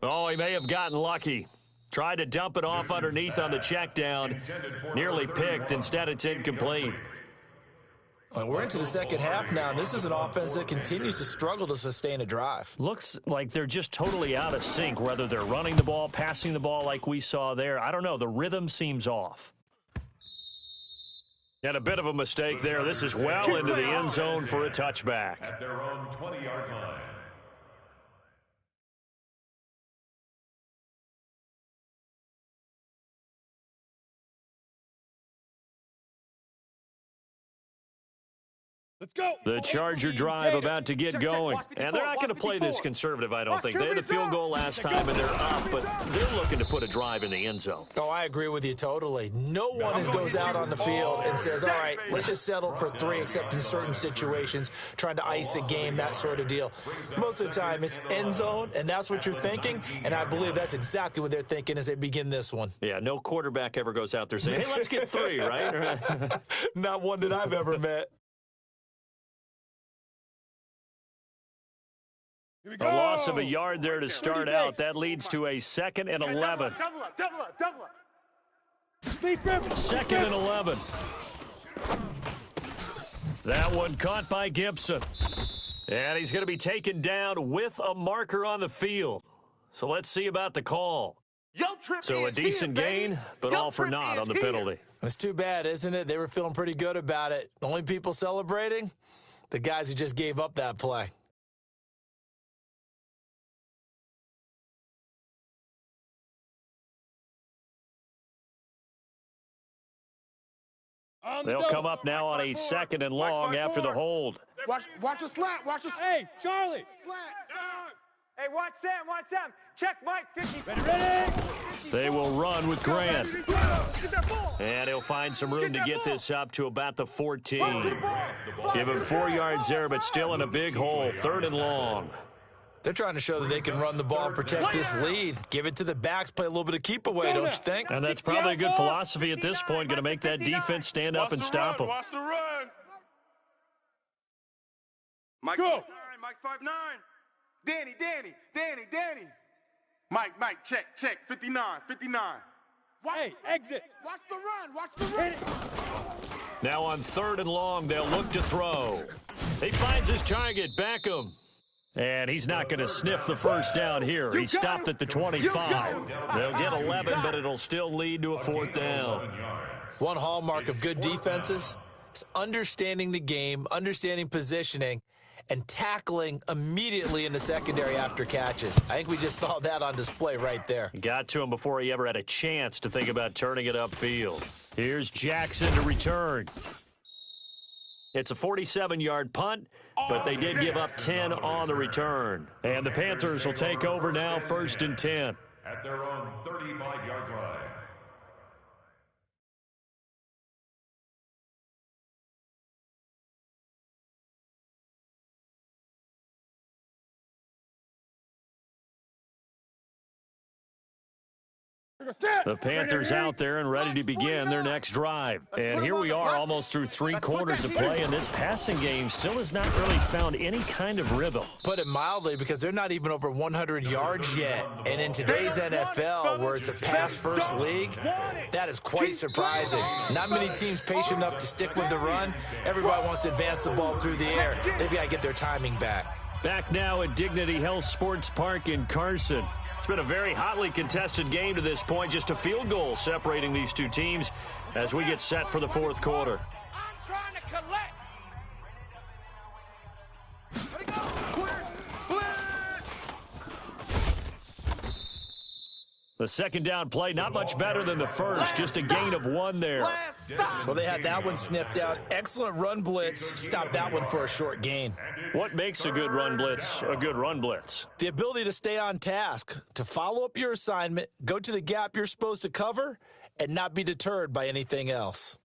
Oh, he may have gotten lucky. Tried to dump it off underneath on the check down. Nearly picked. Instead, it's incomplete. Well, we're into the second half now, and this is an offense that continues to struggle to sustain a drive. Looks like they're just totally out of sync, whether they're running the ball, passing the ball like we saw there. I don't know. The rhythm seems off. And a bit of a mistake there. This is well into the end zone for a touchback. At their own 20-yard line. Let's go. The Charger drive about to get going. And they're not going to play this conservative, I don't think. They had a field goal last time, and they're up, but they're looking to put a drive in the end zone. Oh, I agree with you totally. No one goes out on the field and says, all right, let's just settle for 3, except in certain situations, trying to ice a game, that sort of deal. Most of the time, it's end zone, and that's what you're thinking, and I believe that's exactly what they're thinking as they begin this one. Yeah, no quarterback ever goes out there saying, hey, let's get 3, right? Not one that I've ever met. A loss of a yard there to start out. That leads to a 2nd and 11. Double up. 2nd and 11. That one caught by Gibson. And he's going to be taken down with a marker on the field. So let's see about the call. So a decent gain, but all for naught on the penalty. It's too bad, isn't it? They were feeling pretty good about it. The only people celebrating? The guys who just gave up that play. They'll come up now on a 2nd and long after the hold. Watch the slant. Hey, Charlie. Slant. Hey, watch Sam. Check Mike, 50. Ready? They will run with Grant. And he'll find some room to get this up to about the 14. Give him 4 yards there, but still in a big hole. 3rd and long. They're trying to show that they can run the ball and protect this lead. Give it to the backs, play a little bit of keep away, don't you think? And that's probably a good philosophy at this point, going to make that defense stand up and stop them. Watch the run. Mike, Go. Mike 5'9". Danny. Mike, check. 59. Hey, exit. Watch the run. Now on 3rd and long, they'll look to throw. He finds his target, Beckham. And he's not going to sniff the first down here. He stopped at the 25. They'll get 11, but it'll still lead to a 4th down. One hallmark of good defenses is understanding the game, understanding positioning, and tackling immediately in the secondary after catches. I think we just saw that on display right there. Got to him before he ever had a chance to think about turning it upfield. Here's Jackson to return. It's a 47-yard punt, but they did give up 10 on the return. And the Panthers will take over now, 1st and 10. At their own 35-yard line. The Panthers out there and ready to begin their next drive. And here we are almost through 3 quarters of play, and this passing game still has not really found any kind of rhythm. Put it mildly, because they're not even over 100 yards yet. And in today's NFL, where it's a pass-first league, that is quite surprising. Not many teams patient enough to stick with the run. Everybody wants to advance the ball through the air. They've got to get their timing back. Back now at Dignity Health Sports Park in Carson. It's been a very hotly contested game to this point. Just a field goal separating these two teams as we get set for the 4th quarter. I'm trying to collect. The 2nd down play, not much better than the first, just a gain of 1 there. Well, they had that one sniffed out. Excellent run blitz. Stopped that one for a short gain. What makes a good run blitz a good run blitz? The ability to stay on task, to follow up your assignment, go to the gap you're supposed to cover, and not be deterred by anything else.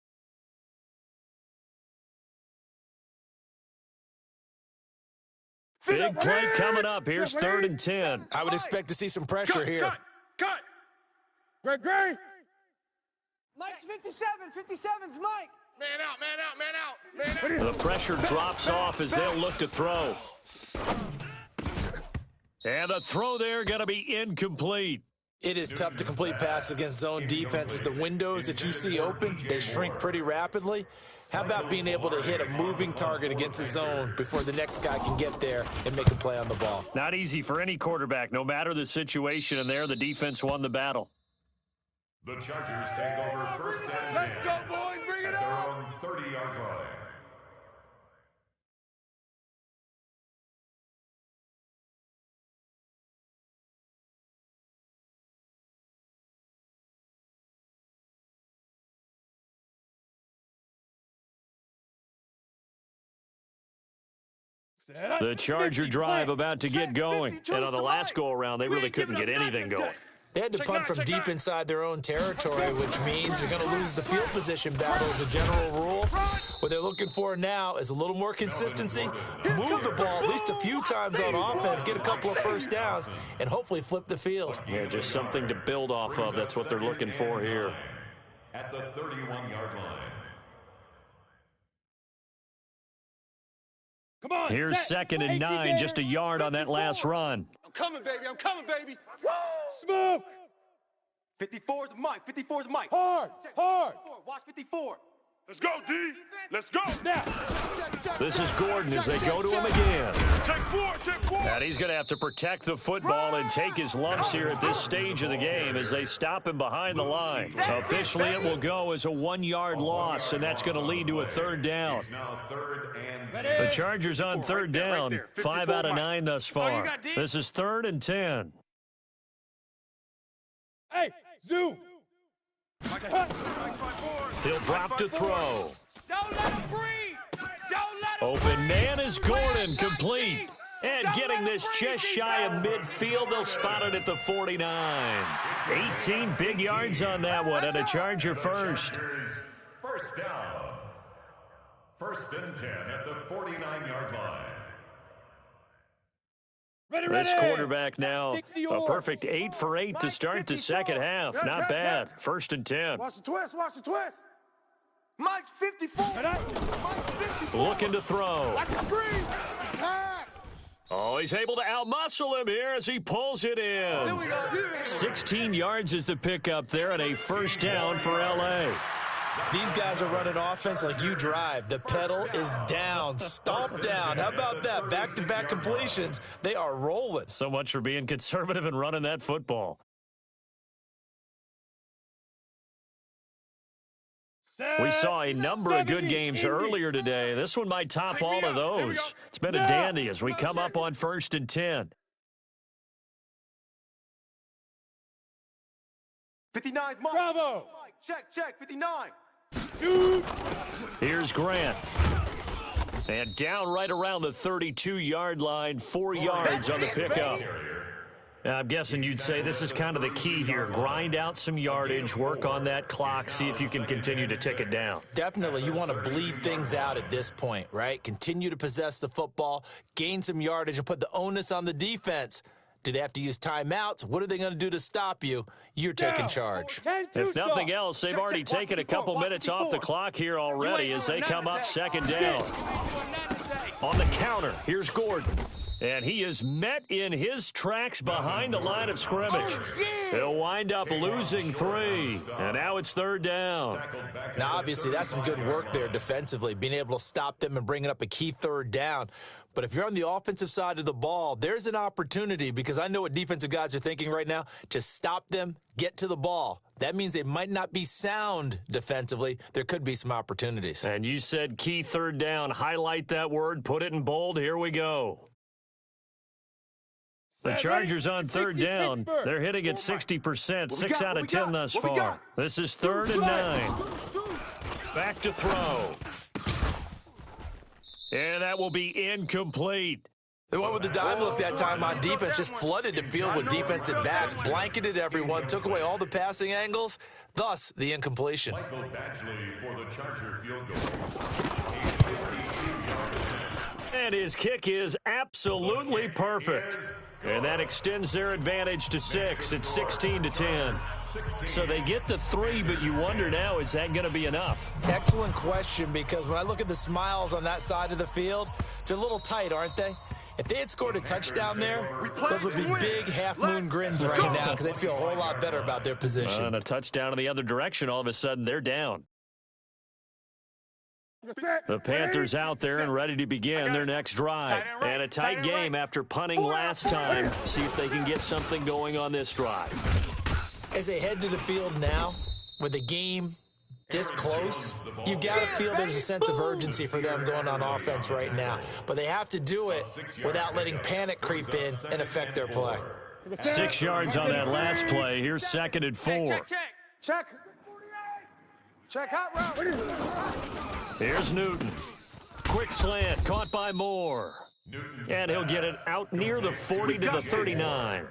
Big play coming up. Here's 3rd and 10. I would expect to see some pressure here. Cut. Greg. Mike's 57. 57's Mike. Man out. The pressure drops off as they'll look to throw. And the throw there going to be incomplete. It is tough to complete passes against zone defenses. The windows that you see open, they shrink pretty rapidly. How about being able to hit a moving target against a zone before the next guy can get there and make a play on the ball? Not easy for any quarterback, no matter the situation, and there the defense won the battle. The Chargers take over 1st and 10. Let's go, boys. Bring it at their on. own 30-yard line. The Charger drive about to get going. And on the last go-around, they really couldn't get anything going. They had to punt from deep inside their own territory, which means they're going to lose the field position battle as a general rule. What they're looking for now is a little more consistency, move the ball at least a few times on offense, get a couple of 1st downs, and hopefully flip the field. Yeah, just something to build off of. That's what they're looking for here. At the 31-yard line. Come on. Here's 2nd and 9, just a yard on that last run. I'm coming, baby. Woo! Smoke. 54's Mike. 54's Mike. Hard. Watch 54. Let's go, D. Let's go. Now. This is Gordon as they go to him again. Check 4. And he's going to have to protect the football and take his lumps here at this stage of the game as they stop him behind the line. Officially, it will go as a 1-yard loss, and that's going to lead to a 3rd down. Now 3rd and 10. The Chargers on 3rd down, 5 out of 9 thus far. This is 3rd and 10. Hey, zoom. He'll drop to throw. Don't let him breathe. Open man is Gordon, complete. And getting this just shy of midfield, they'll spot it at the 49. 18 big yards on that one, and a Charger first. First down. 1st and 10 at the 49-yard line. This quarterback now, a perfect 8 for 8 to start the 2nd half. Not bad. 1st and 10. Watch the twist. Mike's 54. Mike's 54. Looking to throw. Watch the screen. Pass. Oh, he's able to outmuscle him here as he pulls it in. Here we go. 16 yards is the pickup there and a 1st down for L.A. These guys are running offense like you drive. The pedal is down, stomped down. How about that? Back-to-back completions. They are rolling. So much for being conservative and running that football. We saw a number of good games earlier today. This one might top all of those. It's been a dandy as we come up on 1st and 10. 59's Mike. Bravo. Check, 59. Shoot. Here's Grant. And down right around the 32-yard line, 4 yards on the pickup. I'm guessing you'd say this is kind of the key here. Grind out some yardage, work on that clock, see if you can continue to tick it down. Definitely. You want to bleed things out at this point, right? Continue to possess the football, gain some yardage, and put the onus on the defense. Do they have to use timeouts? What are they going to do to stop you? You're taking charge. If nothing else, they've already taken a couple minutes off the clock here already as they come up 2nd down. On the counter, here's Gordon. And he is met in his tracks behind the line of scrimmage. He'll wind up losing 3. And now it's 3rd down. Now, obviously, that's some good work there defensively, being able to stop them and bringing up a key 3rd down. But if you're on the offensive side of the ball, there's an opportunity, because I know what defensive guys are thinking right now. Just stop them, get to the ball. That means they might not be sound defensively. There could be some opportunities. And you said key 3rd down. Highlight that word, put it in bold. Here we go. The Chargers on 3rd down. They're hitting at 60%, 6 out of 10 thus far. This is 3rd and 9. Back to throw. And that will be incomplete. They went with the dime look that time on defense, just flooded the field with defensive backs, blanketed everyone, took away all the passing angles, thus the incompletion. Michael Batchley for the Charger field goal. And his kick is absolutely perfect. And that extends their advantage to 6. It's 16-10. So they get the 3, but you wonder now, is that going to be enough? Excellent question, because when I look at the smiles on that side of the field, they're a little tight, aren't they? If they had scored a touchdown there, those would be big half-moon grins right now, because they'd feel a whole lot better about their position. And a touchdown in the other direction, all of a sudden they're down. The Panthers out there and ready to begin their next drive. And a tight game after punting last time. See if they can get something going on this drive. As they head to the field now, with the game this close, you've got to feel there's a sense of urgency for them going on offense right now. But they have to do it without letting panic creep in and affect their play. 6 yards on that last play. Here's 2nd and 4. Check hot route. Here's Newton. Quick slant, caught by Moore. And he'll get it out near the 40 to the 39.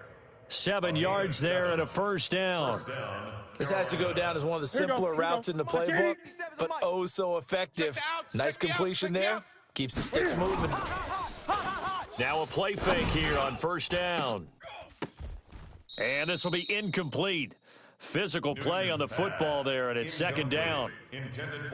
7 yards there and a 1st down. This has to go down as one of the simpler routes in the playbook, but oh so effective. Nice completion there. Keeps the sticks moving. Now a play fake here on 1st down. And this will be incomplete. Physical play on the football there, and it's 2nd down.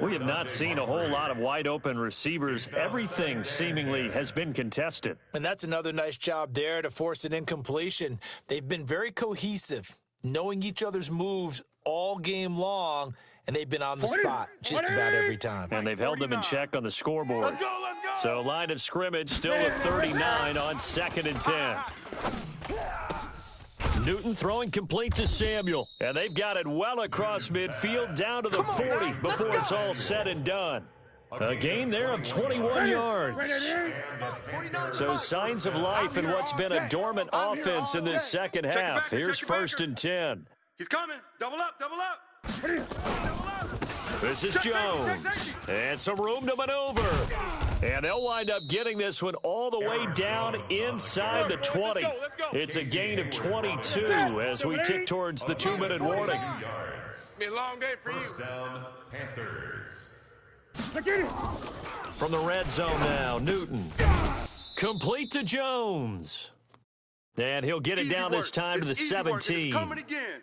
We have not seen a whole lot of wide-open receivers. Everything seemingly has been contested. And that's another nice job there to force an incompletion. They've been very cohesive, knowing each other's moves all game long, and they've been on the spot just about every time. And they've held them in check on the scoreboard. Let's go. So line of scrimmage still at 39 on 2nd and 10. Newton throwing complete to Samuel. And they've got it well across midfield down to the 40 before it's all said and done. A gain there of 21 yards. So signs of life in what's been a dormant offense in this second half. Here's 1st and 10. He's coming. Double up. This is Jones. And some room to maneuver. And they'll wind up getting this one all the way down inside the 20. It's a gain of 22 as we tick towards the 2-minute warning. It's been a long day for you. 1st down, Panthers. From the red zone now, Newton. Complete to Jones. And he'll get it down this time to the 17. Coming again.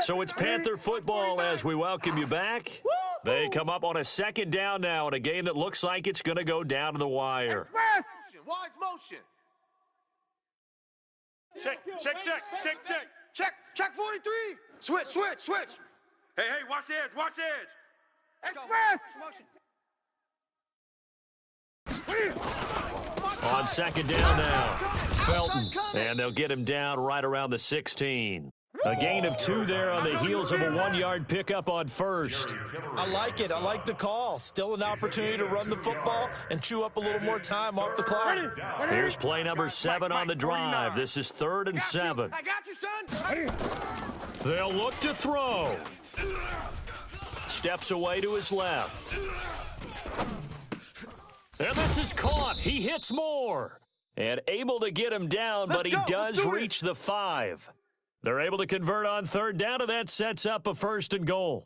So it's Panther football as we welcome you back. They come up on a second down now in a game that looks like it's going to go down to the wire. Wise motion. Check 43. Switch. Hey, watch the edge. On second down now, Felton, and they'll get him down right around the 16. A gain of 2 there on the heels of a 1-yard pickup on first. I like it. I like the call. Still an opportunity to run the football and chew up a little more time off the clock. Here's play number 7 on the drive. This is 3rd and 7. I got you, son. They'll look to throw. Steps away to his left. And this is caught. He hits Moore. And able to get him down, but he does reach the 5. They're able to convert on 3rd down, and that sets up a 1st and goal.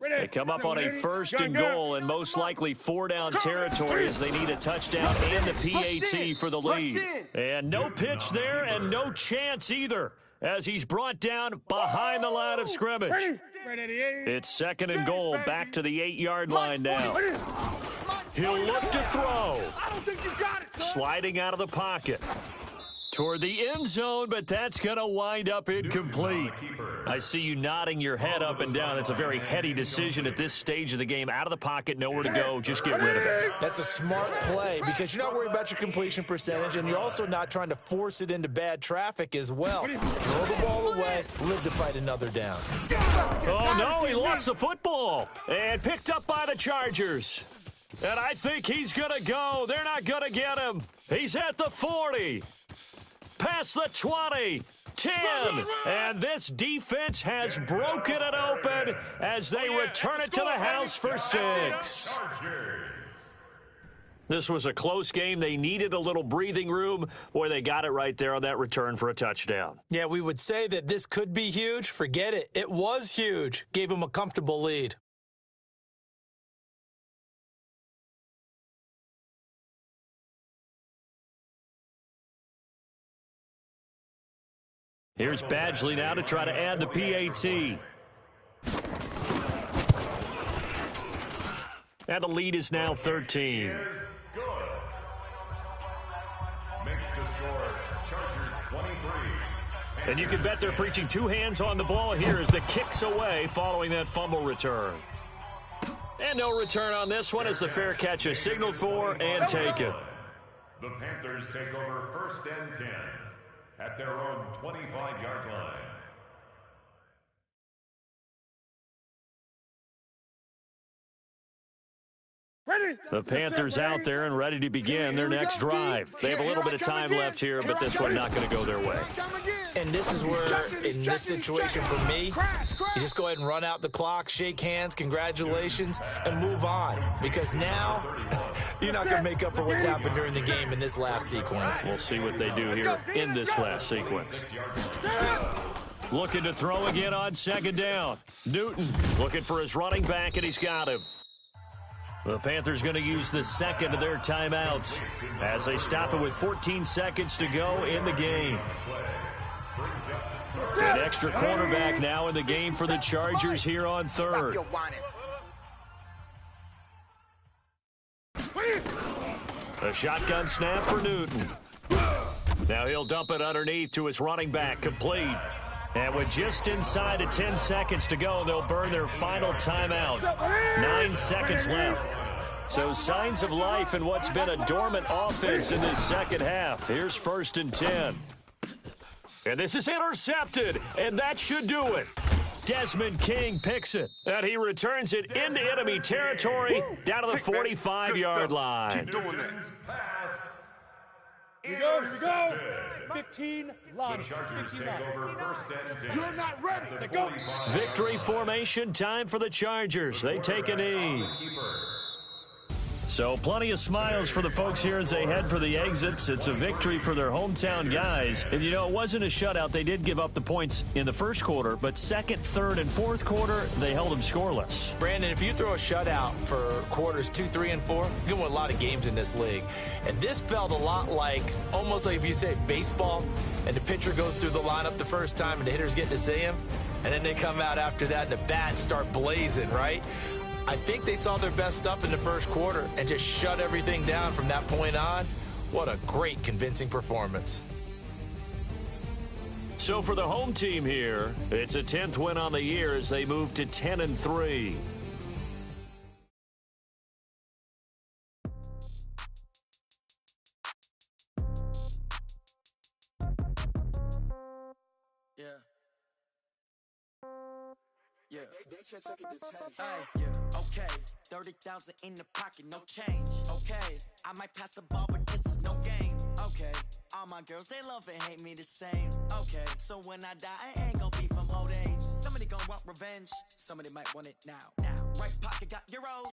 They come up on a 1st and goal and most likely 4-down territory as they need a touchdown and the PAT for the lead. And no pitch there and no chance either as he's brought down behind the line of scrimmage. It's 2nd and goal, back to the 8-yard line now. He'll look to throw. Sliding out of the pocket toward the end zone, but that's going to wind up incomplete. I see you nodding your head up and down. It's a very heady decision at this stage of the game. Out of the pocket, nowhere to go, just get rid of it. That's a smart play because you're not worried about your completion percentage, and you're also not trying to force it into bad traffic as well. Throw the ball away, live to fight another down. Oh, no, he lost the football and picked up by the Chargers. And I think he's going to go. They're not going to get him. He's at the 40. Past the 20, 10, and this defense has broken it open as they return it to the house for 6. This was a close game. They needed a little breathing room. Boy, they got it right there on that return for a touchdown. Yeah, we would say that this could be huge. Forget it. It was huge. Gave them a comfortable lead. Here's Badgley now to try to add the PAT. And the lead is now 13. Makes the score Chargers 23. And you can bet they're preaching 2 hands on the ball here as the kick's away following that fumble return. And no return on this one as the fair catch is signaled for and taken. The Panthers take over 1st and 10 at their own 25-yard line. The Panthers out there and ready to begin their next drive. They have a little bit of time left here, but this one not going to go their way. And this is where, in this situation for me, you just go ahead and run out the clock, shake hands, congratulations, and move on. Because now, you're not going to make up for what's happened during the game in this last sequence. We'll see what they do here in this last sequence. Looking to throw again on 2nd down. Newton looking for his running back, and he's got him. The Panthers going to use the 2nd of their timeouts as they stop it with 14 seconds to go in the game. An extra cornerback now in the game for the Chargers here on 3rd. A shotgun snap for Newton. Now he'll dump it underneath to his running back, complete. And with just inside of 10 seconds to go, they'll burn their final timeout. 9 seconds left. So signs of life in what's been a dormant offense in this second half. Here's 1st and 10. And this is intercepted, and that should do it. Desmond King picks it, and he returns it into enemy territory down to the 45-yard line. Keep doing that. Here we go. 15 line. The Chargers take over 1st and 10. You're not ready. At the 45. Victory formation time for the Chargers. They take a knee. So plenty of smiles for the folks here as they head for the exits. It's a victory for their hometown guys. And, you know, it wasn't a shutout. They did give up the points in the first quarter, but 2nd, 3rd, and 4th quarter, they held them scoreless. Brandon, if you throw a shutout for quarters 2, 3, and 4, you can win a lot of games in this league. And this felt a lot like, almost like if you say baseball, and the pitcher goes through the lineup the first time and the hitter's getting to see him. And then they come out after that and the bats start blazing, right? I think they saw their best stuff in the first quarter and just shut everything down from that point on. What a great, convincing performance. So for the home team here, it's a 10th win on the year as they move to 10-3. Yeah. Hey, yeah, okay. 30,000 in the pocket, no change. Okay, I might pass the ball, but this is no game. Okay, all my girls, they love and hate me the same. Okay, so when I die, I ain't gonna be from old age. Somebody gonna want revenge, somebody might want it now. Right pocket got your old.